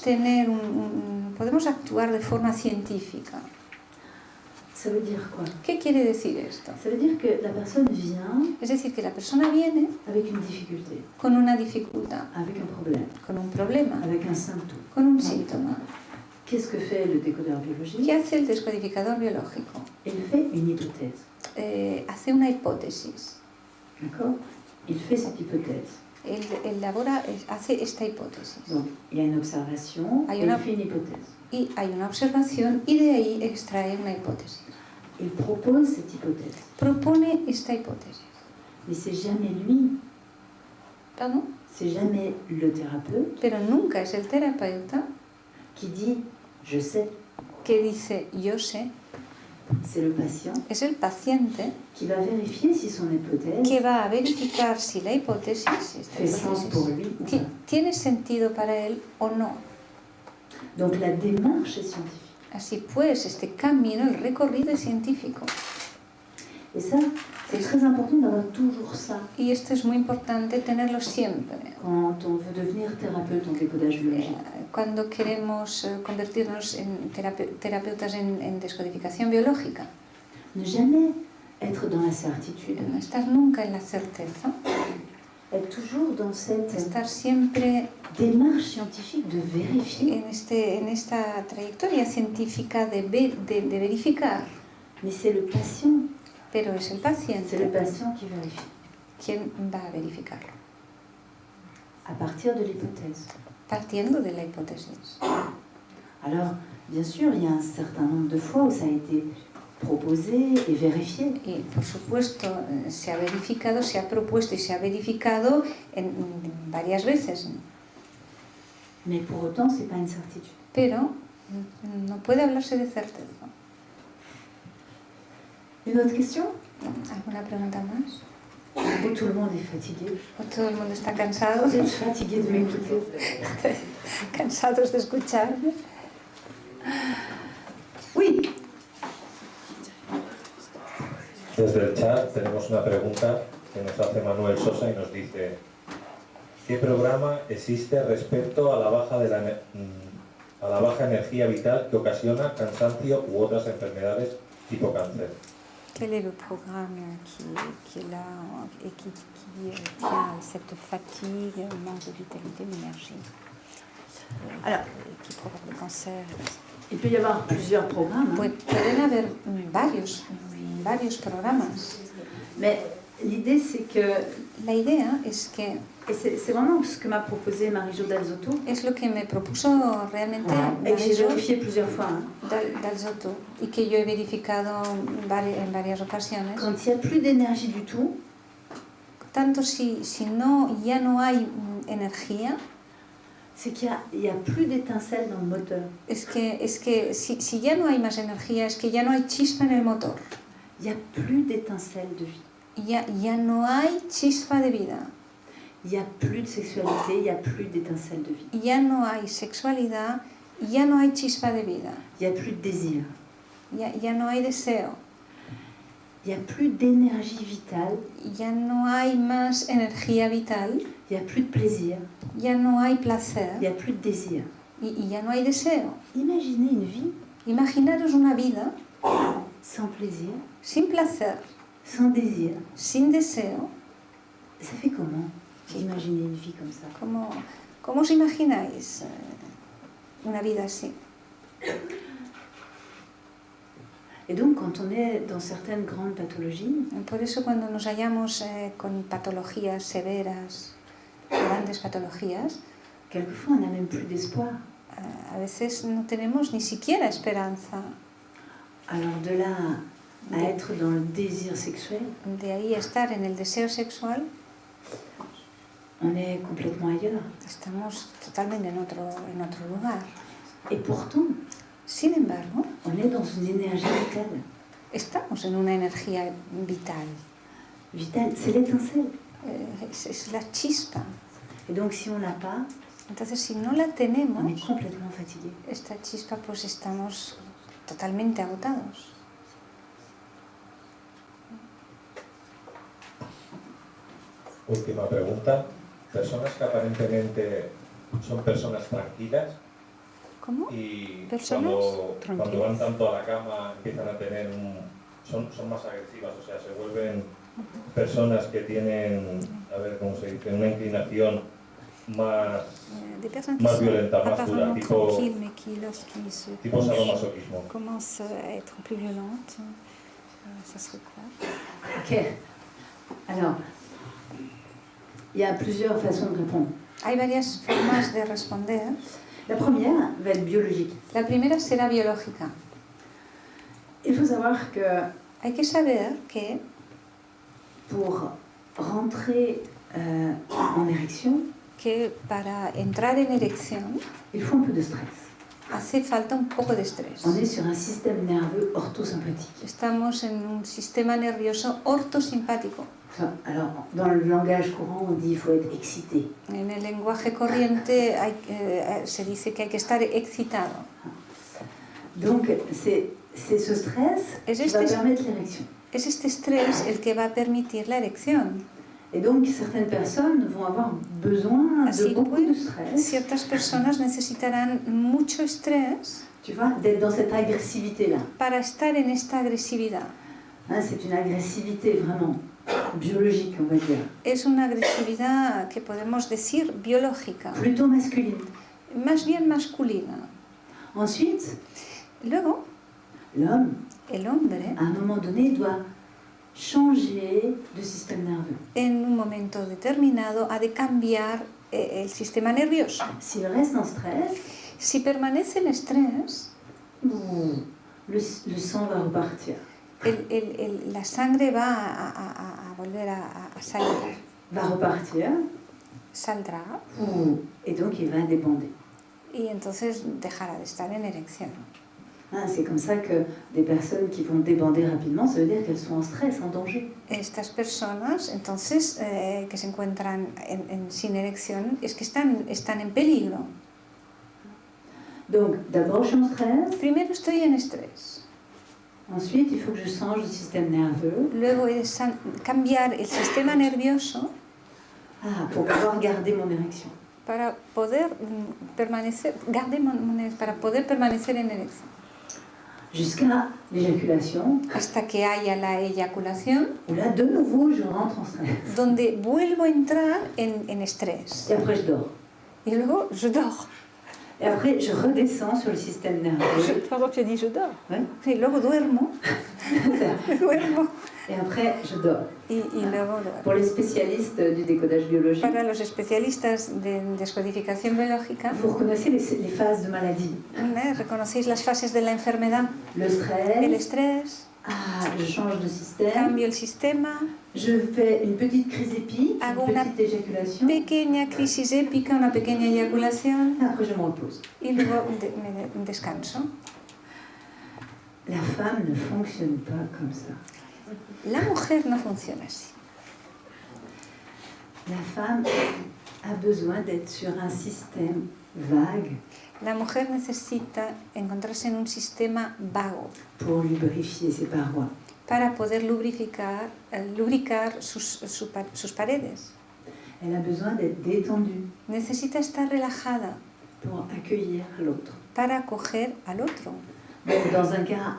actuar de forma científica. Ça veut dire quoi? ¿Qué quiere decir esto? Ça veut dire que la personne vient Es decir, que la persona viene avec une difficulté, con una dificultad, avec un problème, con un problema, avec un symptôme. con un síntoma. Qu'est-ce que fait le décodeur biologique? ¿Qué hace el descodificador biológico? Il fait une hypothèse. Hace una hipótesis. D'accord? Il fait cette hypothèse. Él hace esta hipótesis. Donc, il y a une observation Hay et una- il fait une hypothèse. Y hay una observación y de ahí extrae una hipótesis. Il propose cette hypothèse. Propone esta hipótesis. Mais c'est jamais lui, ¿Perdón? c'est jamais le thérapeute Pero nunca es el terapeuta qui dit « je sais ». que dice yo sé, C'est le patient es el paciente qui va vérifier si son hypothèse que va a verificar si la hipótesis, fait sens pour lui ou pas. tiene sentido para él o no. Donc la démarche est scientifique. Así pues, este camino, el recorrido es científico. Et ça, c'est très important d'avoir toujours ça Y esto es muy importante tenerlo siempre. quand on veut devenir thérapeute en décodage biologique. Cuando queremos convertirnos en terapeutas en descodificación biológica. Ne jamais être dans la certitude, No estar nunca en la certeza, être toujours dans cette estar siempre démarche scientifique de vérifier. en esta trayectoria científica de verificar. Mais c'est le patient, Pero es el c'est le paciente patient qui vérifie quien va a verificarlo, à partir de l'hypothèse. partiendo de la hipótesis. Alors, bien sûr, il y a un certain nombre de fois où ça a été proposé et vérifié. Y por supuesto se ha verificado, se ha propuesto y se ha verificado varias veces. Mais pour autant, c'est pas une certitude. Pero no puede hablarse de certeza. Une autre question? ¿Alguna pregunta más? Ou tout le monde est fatigué? ¿O todo el mundo está cansado? Vous êtes fatigué de m'écouter? ¿Cansados de escucharme? Oui. Desde el chat tenemos una pregunta que nos hace Manuel Sosa y nos dice: ¿qué programa existe respecto a la baja energía vital que ocasiona cansancio u otras enfermedades tipo cáncer? Quel est le programme qui est là et qui tient à cette fatigue, manque de vitalité, d'énergie, Alors, qui provoque le cancer? il peut y avoir plusieurs programmes, hein. Pueden haber varios programas. Mais l'idée c'est que, La idea es que et c'est vraiment ce que m'a proposé Marie-Jo Dalzotto, es lo que me propuso realmente et que j'ai Marie-Jo vérifié plusieurs fois. Hein. Dalzotto y que yo he verificado en varias ocasiones. Quand il n'y a plus d'énergie du tout, Tanto si ya no hay energía, c'est qu'il y a plus d'étincelles dans le moteur. es que si ya no hay más energía, es que ya no hay chispa en el motor. Il n'y a plus d'étincelles de vie. Ya no hay chispa de vida. Il n'y a plus de sexualité, il n'y a plus d'étincelles de vie. Ya no hay sexualidad, ya no hay chispa de vida. Il n'y a plus de désir. Ya no hay deseo. Il n'y a plus d'énergie vitale. Ya no hay más energía vital. Il n'y a plus de plaisir. Ya no hay placer. Il n'y a plus de désir. Y ya no hay deseo. Imaginez une vie Imaginaros una vida sans plaisir, sin placer, sans désir, sin deseo, ça fait comment d'imaginer une vie comme ça? ¿cómo os imagináis una vida así? Et donc, quand on est dans certaines grandes pathologies, Por eso cuando nos hallamos con patologías severas, grandes patologías, quelquefois on n'a même plus d'espoir. a veces no tenemos ni siquiera esperanza. Alors de là à être dans le désir sexuel, De ahí a estar en el deseo sexual, on est complètement ailleurs. estamos totalmente en otro lugar. Et pourtant, Sin embargo, on est dans une énergie vitale. estamos en una energía vital. Vitale, c'est l'étincelle. Es la chispa. Et donc si on l'a pas, Entonces, si no la on est tenemos, complètement fatigué. esta chispa, pues estamos totalmente agotados. Última pregunta. Personas que aparentemente son personas tranquilas ¿Cómo? y Personas cuando van tranquilas. tanto a la cama empiezan a tener son más agresivas, o sea, se vuelven personas que tienen, a ver cómo se dice, una inclinación más Des personnes qui más sont violenta, más dura, apparemment tipo, tranquilles, mais qui, lorsqu'ils se tipo sadomasoquismo. commencent à être plus violentes, ça serait quoi? Ok. Alors, il y a plusieurs façons de répondre. Hay varias formas de responder. La première va être biologique. La primera será biológica. Il faut savoir que Hay que saber que pour rentrer en érection, para entrar en erección il faut un peu de stress. hace falta un poco de estrés. On est sur un système nerveux orthosympathique. Estamos en un sistema nervioso ortosimpático. Alors, dans le langage courant, on dit qu'il faut être excité. En el lenguaje corriente se dice que hay que estar excitado. Donc, c'est ce stress qui va permettre l'érection. Es este estrés el que va a permitir la erección. Et donc, certaines personnes vont avoir besoin de Así beaucoup de pues, stress, ciertas personas necesitarán mucho estrés tu vois, d'être dans cette agressivité-là. para estar en esta agresividad. Hein, c'est une agressivité vraiment biologique, on va dire. Es una agresividad que podemos decir biológica, Plutôt masculine. más bien masculina. Ensuite, Luego, l'homme, el hombre, à un moment donné, doit changer de système nerveux. en un momento determinado, ha de cambiar el sistema nervioso. S'il reste en stress, Si permanece en estrés, le sang va repartir. la sangre va a volver a salir, Va repartir, saldrá et donc il va débander. y entonces dejará de estar en erección. Hein, c'est comme ça que des personnes qui vont débander rapidement, ça veut dire qu'elles sont en stress, en danger. Estas personas, entonces, que se encuentran sin erección, es que están en peligro. Donc, d'abord, je suis en stress. Primero estoy en estrés. Ensuite, il faut que je change de système nerveux Luego he de cambiar el sistema nervioso pour pouvoir garder mon érection. para poder permanecer, para poder permanecer en erección. Jusqu'à l'éjaculation, Hasta que haya la eyaculación, où là, de nouveau, je rentre en stress. donde vuelvo a entrar en estrés. Et après, je dors. Y luego je dors. Et après, je redescends sur le système nerveux. Pardon, je dis je dors. Ouais. Y luego duermo. duermo. Et après, je dors. Y luego duermo. Pour les spécialistes du décodage biologique, Para los especialistas de descodificación biológica, vous reconnaissez les phases de maladie. reconocéis las fases de la enfermedad. Le El stress, estrés, je change de système, cambio el sistema, je fais une petite crise épique, Hago une una petite éjaculation, pequeña crisis épica, una pequeña eyaculación et après je me repose. y luego me descanso. La femme ne fonctionne pas comme ça. La mujer no funciona así. La femme a besoin d'être sur un système vague La mujer necesita encontrarse en un sistema vago pour lubrifier ses parois. para poder lubricar sus paredes. Elle a besoin d'être détendue Necesita estar relajada pour accueillir l'autre. para acoger al otro. Donc dans un cas,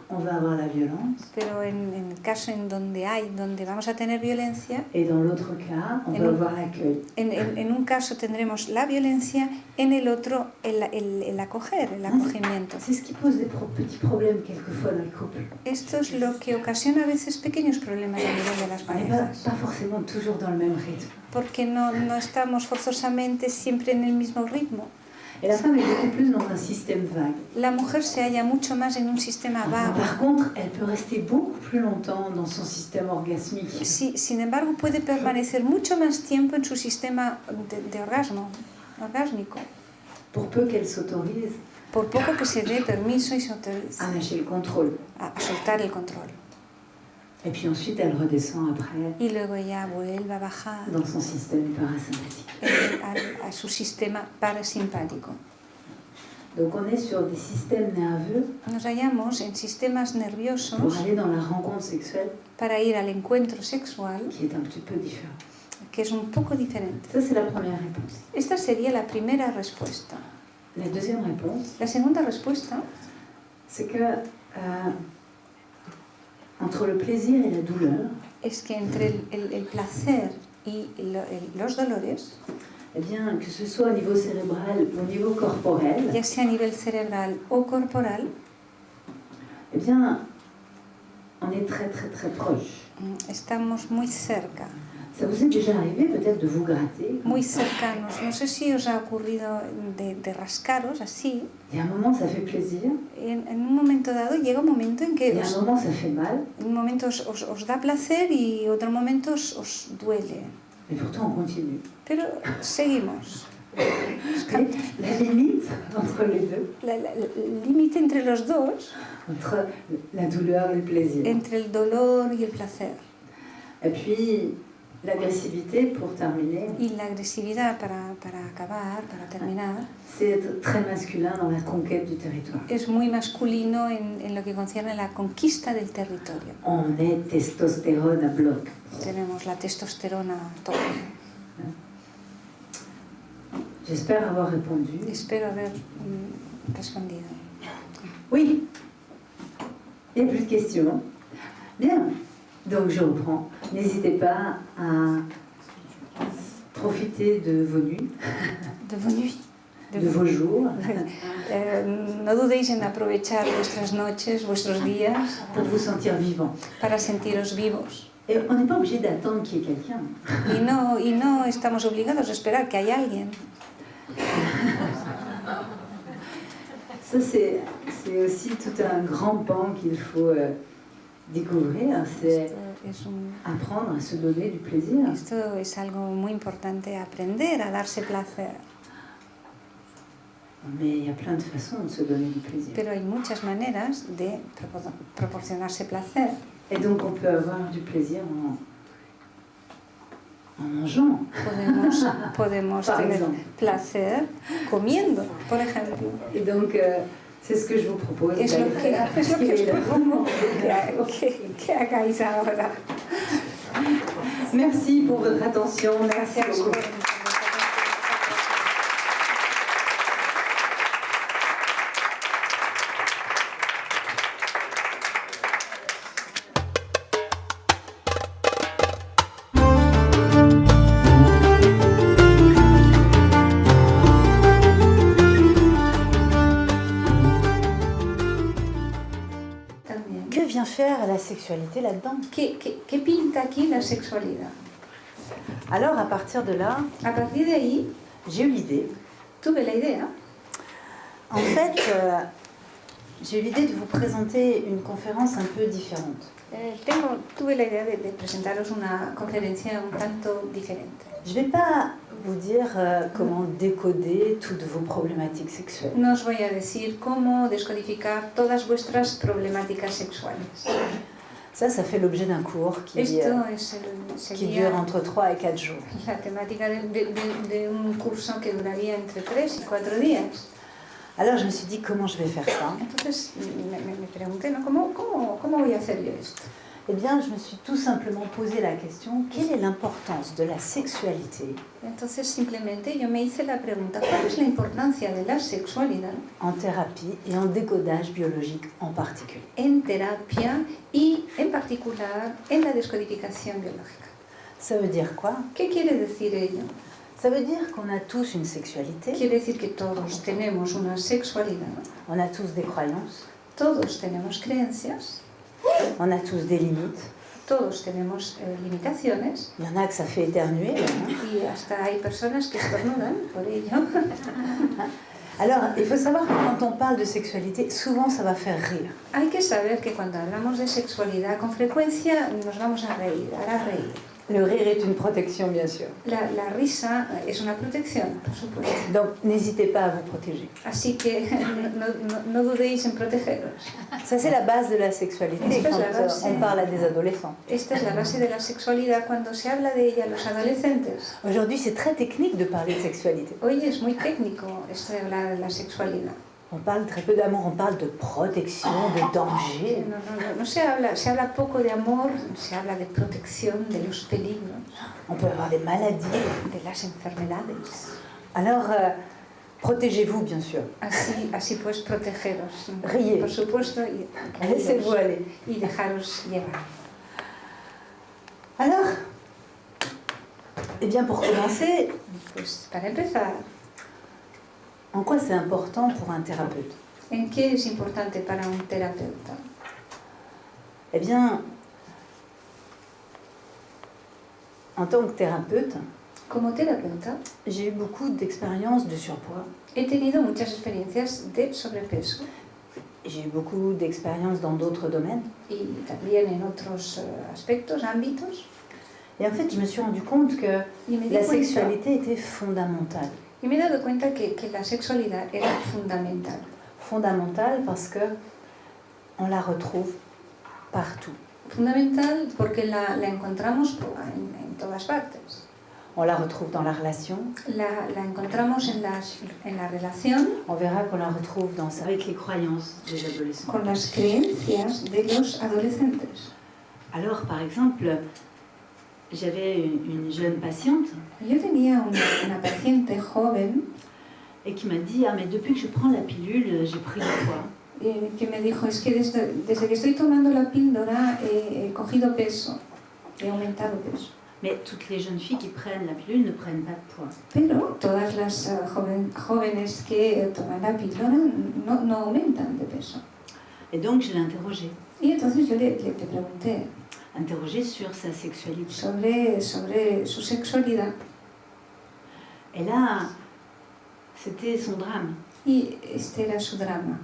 on va avoir la violence. Pero en el caso en donde vamos a tener violencia, Et dans l'autre cas, on va avoir l'accueil. en un caso tendremos la violencia, en el otro el acoger, el acogimiento. C'est ce qui pose des petits problèmes quelquefois dans les couples. Esto es lo que ocasiona a veces pequeños problemas a nivel de las On n'est parejas. pas forcément toujours dans le même rythme. Porque no estamos forzosamente siempre en el mismo ritmo. Et la femme est beaucoup plus dans un système vague. La mujer se halla mucho más en un sistema vago. Par contre, elle peut rester beaucoup plus longtemps dans son système orgasmique. Sin embargo, puede permanecer mucho más tiempo en su sistema de orgásmico. Pour peu qu'elle s'autorise Por poco que se dé permiso y se autorice à lâcher le contrôle. a soltar el control. Et puis ensuite, elle redescend après Y luego ella vuelve a bajar dans son système parasympathique. a su sistema parasimpático. Donc on est sur des systèmes nerveux Nos hallamos en sistemas pour nerviosos aller dans la rencontre sexuelle para ir al encuentro sexual, qui est un petit peu différent. que es un poco diferente. Ça, c'est la première réponse. Esta sería la primera respuesta. La deuxième réponse, La segunda respuesta c'est que entre le plaisir et la douleur, es que entre el placer y los dolores, eh bien, que ce soit au niveau cérébral ou au niveau corporel, ya sea a nivel cerebral o corporal, eh bien, on est très très très proche. estamos muy cerca, Ça vous est déjà arrivé peut-être de vous gratter? muy cercanos. No sé si os ha ocurrido de rascaros así. Il y a un moment, ça fait plaisir. En un momento dado llega un momento en Il que y a un moment, ça fait mal. en un momento os da placer y otro momento os duele. Mais pourtant, on continue. Pero seguimos. Et la limite entre les deux, El límite entre los dos, entre la douleur et le plaisir. entre el dolor y el placer. Et puis, l'agressivité, pour terminer, Y la agresividad para acabar, para terminar, c'est être très masculin dans la conquête du territoire. es muy masculino en lo que concierne la conquista del territorio. On est testostérone à bloc. Tenemos la testosterona a tope. J'espère avoir répondu. Espero haber respondido. Oui. Il n'y a plus de questions. Bien. Donc je reprends. N'hésitez pas à profiter de vos nuits, De vos nuits. de vos jours, No dudéis en aprovechar vuestras noches, vuestros días, pour vous sentir vivant. para sentiros vivos. Et on n'est pas obligé d'attendre qu'il y ait quelqu'un. Y no estamos obligados a esperar que haya alguien. Ça, c'est aussi tout un grand pan qu'il faut découvrir. C'est apprendre à se donner du plaisir. Esto es algo muy importante, aprender a darse placer. Mais il y a plein de façons de se donner du plaisir. Pero hay muchas maneras de proporcionarse placer. Et donc on peut avoir du plaisir en mangeant. Podemos Par tener exemple. placer comiendo, por ejemplo. Et donc c'est ce que je vous propose. Es lo que os propongo que hagáis ahora. Merci pour votre attention. Merci Gracias beaucoup. por Que vient faire la sexualité là-dedans? ¿Qué pinta aquí la sexualidad? Alors à partir de là, A partir de ahí, j'ai eu l'idée. tuve la idea. En fait, j'ai eu l'idée de vous présenter une conférence un peu différente. Tuve la idea de presentaros una conferencia un tanto diferente. Je ne vais pas vous dire comment décoder toutes vos problématiques sexuelles. No os voy a decir cómo descodificar todas vuestras problemáticas sexuales. Ça fait l'objet d'un cours qui Sería dure entre 3 et 4 jours. la temática de un curso que duraría entre 3 y 4 días. Alors je me suis dit comment je vais faire ça. Entonces me pregunté, ¿no? ¿Cómo voy a hacer yo esto? Eh bien, je me suis tout simplement posé la question, quelle est l'importance de la sexualité Entonces simplemente yo me hice la pregunta, ¿cuál es la importancia de la sexualidad en thérapie et en décodage biologique en particulier? en terapia y en particular en la descodificación biológica? Ça veut dire quoi? ¿Qué quiere decir ello? Ça veut dire qu'on a tous une sexualité, Quiere decir que todos tenemos una sexualidad, on a tous des croyances, todos tenemos creencias, on a tous des limites. todos tenemos limitaciones Il y en a que ça fait éternuer. Là, hein. y hasta hay personas que estornudan por ello. Alors, il faut savoir que quand on parle de sexualité, souvent ça va faire rire. Hay que saber que cuando hablamos de sexualidad con frecuencia nos vamos a reír, hará reír. Le rire est une protection, bien sûr. La risa es una protección, por supuesto. Donc, n'hésitez pas à vous protéger. Así que no dudéis en protegeros. Ça, c'est la base de la sexualité Esto es la quand base. on parle à des adolescents. Esta es la base de la sexualidad cuando se habla de ella a los adolescentes. Aujourd'hui, c'est très technique de parler de sexualité. Hoy es muy técnico esto de hablar de la sexualidad. On parle très peu d'amour, on parle de protection, de danger. No se habla poco de amor, se habla de protección, de los peligros, On peut avoir des maladies. de las enfermedades. Alors, protégez-vous, bien sûr. Así pues, protegeros, Riez. por supuesto, y Laissez-vous aller. dejaros llevar. Alors, eh bien, pour commencer, Pues para empezar, en quoi c'est important pour un thérapeute? ¿en qué es importante para un terapeuta? Eh bien, en tant que thérapeute, Como terapeuta, j'ai eu beaucoup d'expériences de surpoids. he tenido muchas experiencias de sobrepeso J'ai eu beaucoup d'expériences dans d'autres domaines. y también en otros aspectos, ámbitos. Et en fait, je me suis rendu compte que Y me di la cuenta, sexualité était fondamentale. y me he dado cuenta que la sexualidad era fundamental. Fondamentale parce que on la retrouve partout. Fundamental porque la encontramos en todas partes. On la retrouve dans la relation. La encontramos en la relación On verra qu'on la retrouve avec les croyances des adolescents. con las creencias de los adolescentes. Alors, par exemple, j'avais une jeune patiente Yo tenía una paciente joven et qui m'a dit « Ah, mais depuis que je prends la pilule, j'ai pris du poids. » que me dijo, es que desde que estoy tomando la píldora he cogido peso, he aumentado peso. Mais toutes les jeunes filles qui prennent la pilule ne prennent pas de poids. Pero todas las jóvenes que toman la píldora no aumentan de peso. Et donc, je l'ai interrogée. Y entonces yo le pregunté Interrogée sur sa sexualité. sobre su sexualidad. Et là, c'était son drame. Y este era su drama,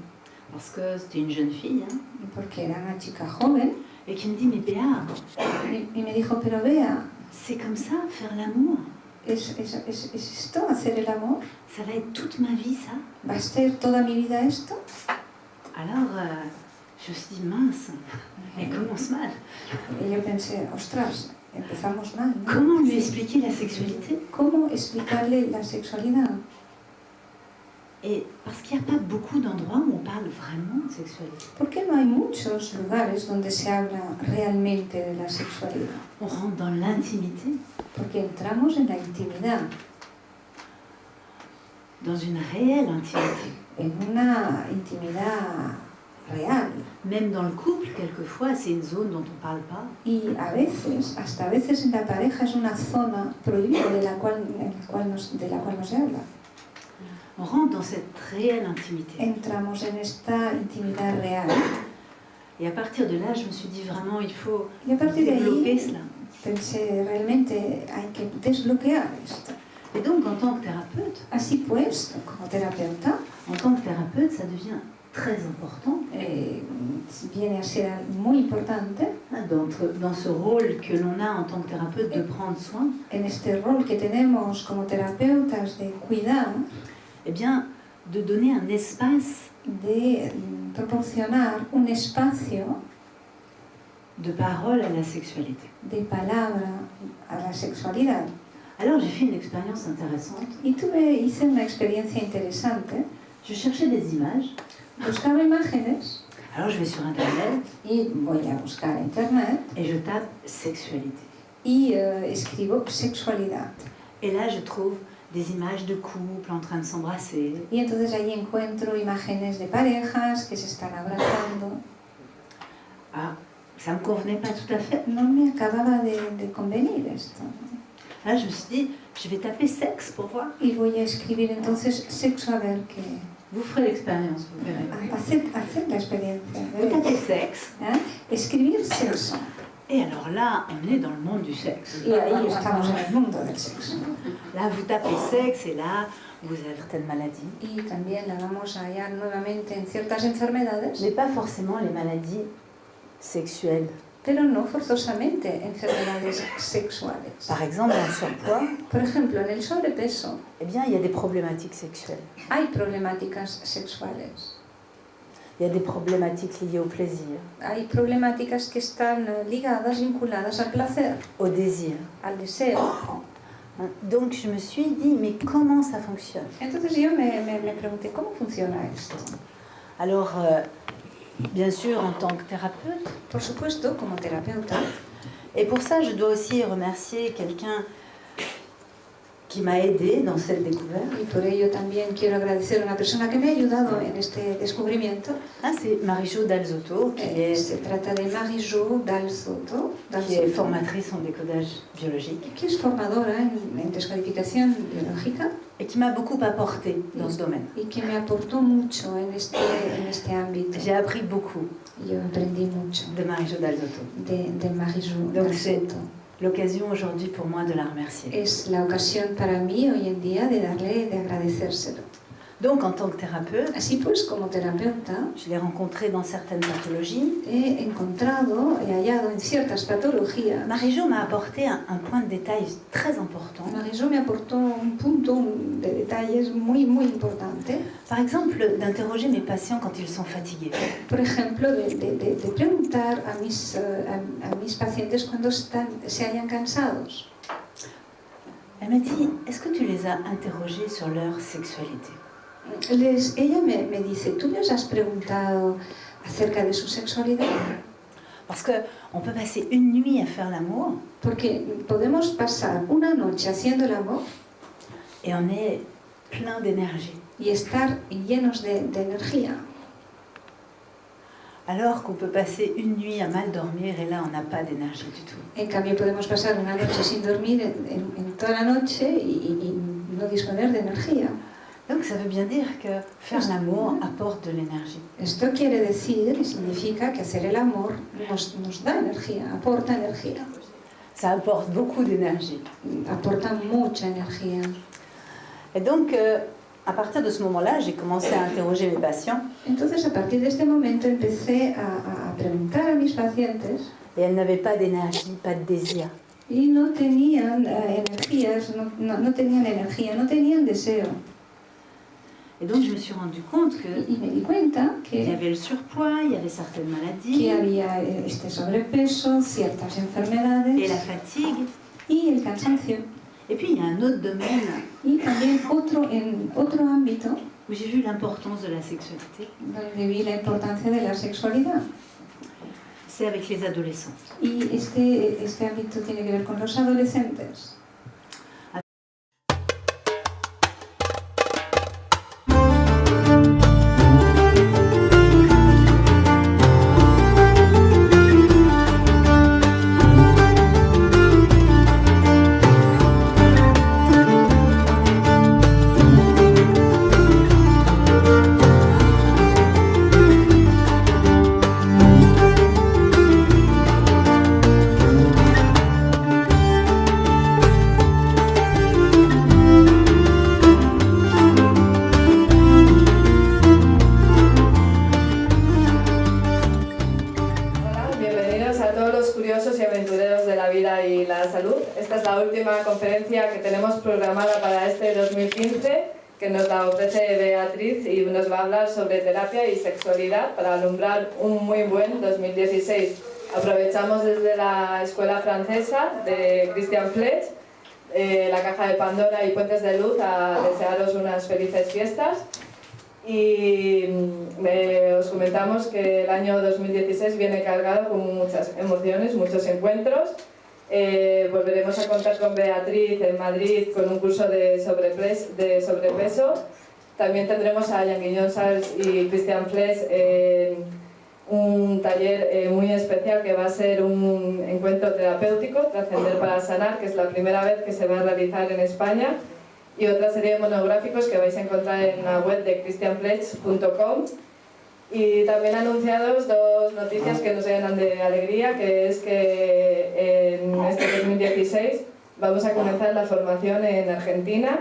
Parce que c'était une jeune fille, hein, porque era una chica joven. et qui me dit « Mais Béa, Y me dijo, pero vea, c'est comme ça, faire l'amour. ¿es esto hacer el amor? Ça va être toute ma vie, ça. ¿Va a ser toda mi vida esto? » Alors, je me suis dit « Mince, elle commence mal. Y yo pensé, ostras, empezamos mal, ¿no? Comment lui expliquer la sexualité ?» ¿Cómo explicarle la sexualidad? Et parce qu'il n'y a pas beaucoup d'endroits où on parle vraiment de sexualité. Porque no hay muchos lugares donde se habla realmente de la sexualidad. On rentre dans l'intimité, Porque entramos en la intimidad, dans une réelle intimité. en una intimidad real. Même dans le couple, quelquefois, c'est une zone dont on ne parle pas. Y hasta a veces en la pareja es una zona prohibida de la cual no se habla. On rentre dans cette réelle intimité. Entramos en esta intimidad real. Et à partir de là, je me suis dit vraiment, il faut Y a partir de développer ahí cela. pensé, realmente hay que desbloquear esto. Et donc, en tant que thérapeute, Así pues, como terapeuta, ça devient très important viene a ser muy importante hein, dans ce rôle que l'on a en tant que thérapeute de prendre soin, en este rol que tenemos como terapeutas de cuidar, eh bien, de donner un espace de proporcionar un espacio de parole à la sexualité. de palabra a la sexualidad. Alors, j'ai fait une expérience intéressante. Y hice una experiencia interesante. Je cherchais des images Buscaba imágenes Alors je vais sur Internet y voy a buscar a internet et je tape sexualité. y escribo sexualidad. Et là, je trouve des images de couples en train de s'embrasser. Y entonces allí encuentro imágenes de parejas que se están abrazando. Ah, ça me convenait pas tout à fait. No me acababa de convenir esto. Là, je me suis dit, je vais taper sexe pour voir. Y voy a escribir entonces sexo a ver qué... Vous ferez l'expérience, vous verrez. Hacer la experiencia. Vous tapez sexe. Escribir sexo. Et alors là, on est dans le monde du sexe. Y ahí estamos en el mundo del sexo. Là, vous tapez sexe et là, vous avez certaines maladies. Y también la vamos a hallar nuevamente en ciertas enfermedades, Mais pas forcément les maladies sexuelles. pero no forzosamente enfermedades sexuales. Par exemple, dans le surpoids, Por ejemplo, en el sobrepeso eh bien, il y a des problématiques sexuelles. hay problemáticas sexuales. Il y a des problématiques liées au plaisir, Hay problemáticas que están ligadas, vinculadas al placer, au désir. al deseo. Donc, je me suis dit, mais comment ça fonctionne? Entonces yo me pregunté, ¿cómo funciona esto? Alors, bien sûr, en tant que thérapeute, Por supuesto, como terapeuta, et pour ça, je dois aussi remercier quelqu'un qui m'a aidée dans cette découverte. y por ello también quiero agradecer a una persona que me ha ayudado en este descubrimiento. Ah, c'est Marie-Jo Dalzotto, Se trata de Marie-Jo Dalzotto, qui est formatrice en décodage biologique que es formadora en descodificación biológica et qui m'a beaucoup apporté dans ce domaine. y que me aportó mucho en este ámbito. J'ai appris beaucoup Yo aprendí mucho de Marie-Jo Dalzotto. de Marie-Jo Donc c'est Dalzotto. l'occasion aujourd'hui pour moi de la remercier. Es la ocasión para mí hoy en día de agradecérselo. Donc, en tant que thérapeute, Así pues, como terapeuta, je l'ai rencontré dans certaines pathologies. he hallado en ciertas patologías. Marie-Jo m'a apporté un point de détail très important. Marie-Jo me aportó un punto de detalles muy importante. Par exemple, d'interroger mes patients quand ils sont fatigués. Por ejemplo, de preguntar a mis pacientes cuando se hallan cansados. Elle m'a dit, est-ce que tu les as interrogés sur leur sexualité? Ella me dice, ¿tú les has preguntado acerca de su sexualidad? Parce qu'on peut passer une nuit à faire l'amour Porque podemos pasar una noche haciendo el amor et on est plein d'énergie. y estar llenos de energía. Alors qu'on peut passer une nuit à mal dormir et là on n'a pas d'énergie du tout. En cambio, podemos pasar una noche sin dormir en toda la noche y no disponer de energía. Donc ça veut bien dire que faire l'amour apporte de l'énergie. Esto quiere decir y significa que hacer el amor nos da energía, aporta energía. Ça apporte beaucoup d'énergie. Aporta mucha energía. Et donc, à partir de ce moment-là, j'ai commencé à interroger mes patients. Entonces, a partir de este momento, empecé a preguntar a mis pacientes Et elles n'avaient pas d'énergie, pas de désir. y no tenían energías, no tenían energía, no tenían deseo. Et donc, je me suis rendu compte Y me di cuenta qu'il y que avait le surpoids, il y avait certaines maladies, había este sobrepeso, ciertas et enfermedades la fatigue. y el cansancio. Et puis, il y a un autre domaine Y también en otro ámbito où j'ai vu l'importance de la sexualité, donde vi la importancia de la sexualidad. c'est avec les adolescents. Y este ámbito tiene que ver con los adolescentes. Esta es la última conferencia que tenemos programada para este 2015, que nos la ofrece Beatriz y nos va a hablar sobre terapia y sexualidad para alumbrar un muy buen 2016. Aprovechamos desde la Escuela Francesa de Christian Fletch, la Caja de Pandora y Puentes de Luz a desearos unas felices fiestas. Y os comentamos que el año 2016 viene cargado con muchas emociones, muchos encuentros. Volveremos a contar con Beatriz en Madrid con un curso de sobrepeso. También tendremos a Jan Guillón Sals y Christian Fles en un taller muy especial que va a ser un encuentro terapéutico, Trascender para Sanar, que es la primera vez que se va a realizar en España, y otra serie de monográficos que vais a encontrar en la web de christianfles.com. Y también anunciados dos noticias que nos llenan de alegría, que es que en este 2016 vamos a comenzar la formación en Argentina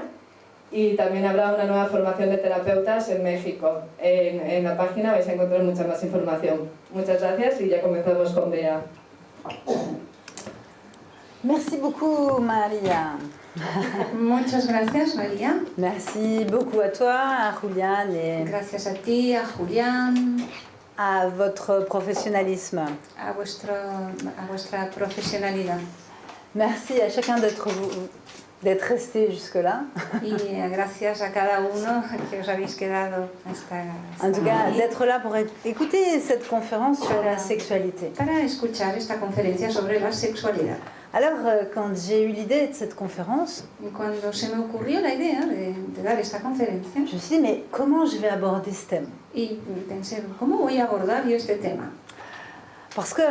y también habrá una nueva formación de terapeutas en México. En la página vais a encontrar mucha más información. Muchas gracias y ya comenzamos con Bea. Merci beaucoup, Maria. Muchas gracias, María. Merci beaucoup à toi, à Julián, et Gracias a ti, a Julián, à votre professionnalisme. a vuestra profesionalidad. Merci à chacun d'être resté jusque-là. Y gracias a cada uno que os habéis quedado hasta En tout cas, aquí d'être là pour écouter cette conférence sur la sexualité. para escuchar esta conferencia sobre la sexualidad. Alors, quand j'ai eu l'idée de cette conférence, Y cuando se me ocurrió la idea de dar esta conferencia, je me suis dit, mais comment je vais aborder ce thème? y pensé, ¿cómo voy a abordar yo este tema? Parce que,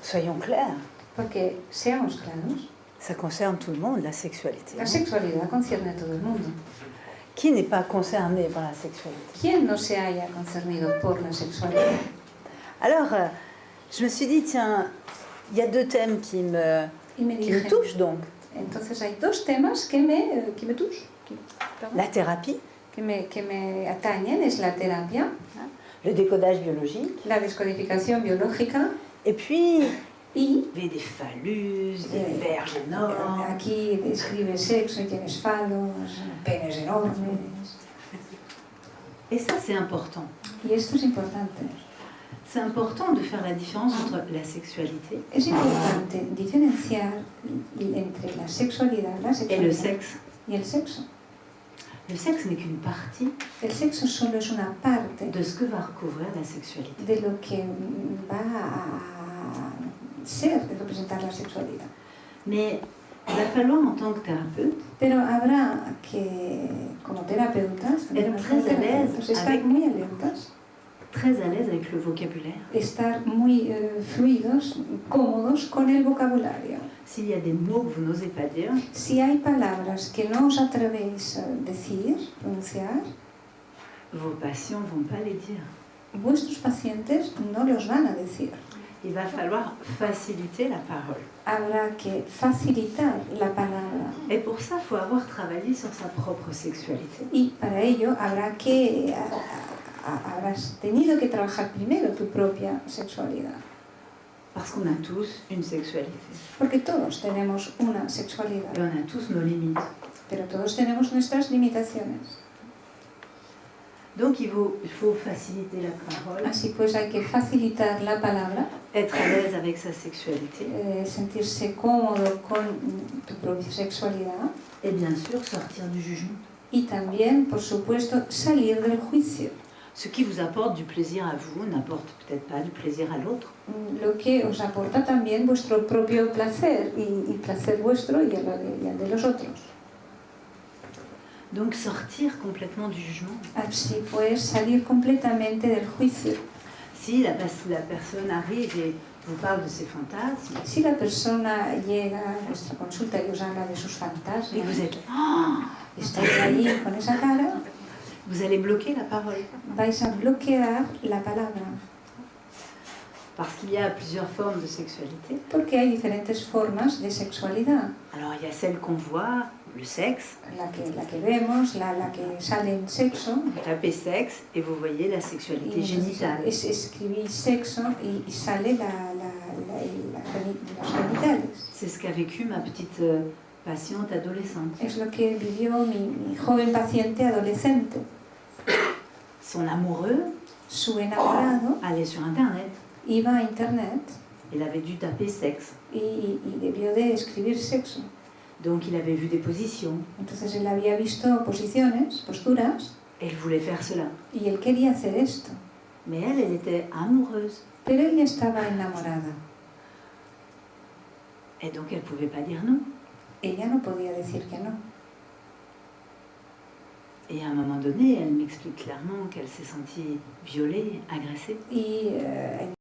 soyons clairs, Porque, seamos claros, ça concerne tout le monde, la sexualité. la sexualidad concierne a todo el mundo. Qui n'est pas concerné par la sexualité? ¿Quién no se haya concernido por la sexualidad? Alors, je me suis dit, tiens, il y a deux thèmes qui me touchent donc. Entonces hay dos temas que me touchent, La thérapie, que me atañen, es la terapia, le décodage biologique, la descodificación biológica et puis y des phallus, des verges énormes. aquí describe sexo y tienes falos, penes enormes. Et ça, c'est important. Y esto es importante. C'est important de faire la différence entre la sexualité Es importante diferenciar entre la sexualidad et le sexe. y el sexo. Le sexe n'est qu'une partie El sexo solo es una parte de ce que va recouvrir la sexualité. de lo que va a ser, de representar la sexualidad. Mais il va falloir, en tant que thérapeute, Pero habrá que, como terapeutas, estar muy alertas, très à l'aise avec le vocabulaire. estar muy fluidos, cómodos con el vocabulario. S'il y a des mots que vous n'osez pas dire, Si hay palabras que no os atrevéis a decir, pronunciar, vos patients ne vont pas les dire. vuestros pacientes no los van a decir. Il va falloir faciliter la parole. Habrá que facilitar la palabra. Et pour ça, il faut avoir travaillé sur sa propre sexualité. Y para ello habrás tenido que trabajar primero tu propia sexualidad. Parce qu'on a tous une sexualité. Porque todos tenemos una sexualidad, Et on a tous nos limites. pero todos tenemos nuestras limitaciones. Donc il faut faciliter la parole, Así pues hay que facilitar la palabra, être à l'aise avec sa sexualité sentirse cómodo con tu propia sexualidad et bien sûr sortir du jugement. y también, por supuesto, salir del juicio. Ce qui vous apporte du plaisir à vous n'apporte peut-être pas du plaisir à l'autre. Lo que os aporta también vuestro propio placer y placer vuestro y el de los otros. Donc sortir complètement du jugement. Así pues, salir completamente del juicio. Si la personne arrive et vous parle de ses fantasmes, Si la persona llega a vuestra consulta y os habla de sus et fantasmas, vous êtes là, y estáis ahí con esa cara, vous allez bloquer la parole. vais a bloquear la palabra, Parce qu'il y a plusieurs formes de sexualité. porque hay diferentes formas de sexualidad. Alors il y a celle qu'on voit, le sexe. La que vemos, la que sale en sexo, Vous tapez sexe et vous voyez la sexualité y génitale. escribís sexo y sale los genitales. C'est ce qu'a vécu ma petite patiente adolescente. Es lo que vivió mi joven paciente adolescente. Son amoureux Su enamorado allait sur Internet. iba a internet Il avait dû taper sexe. y debió de escribir sexo. Donc il avait vu des positions. Entonces él había visto posiciones, posturas, Elle voulait faire cela. Y él quería hacer esto. Mais elle était amoureuse. Pero ella estaba enamorada. Et donc elle ne pouvait pas dire non. Ella no podía decir que no. Et à un moment donné, elle m'explique clairement qu'elle s'est sentie violée, agressée. Y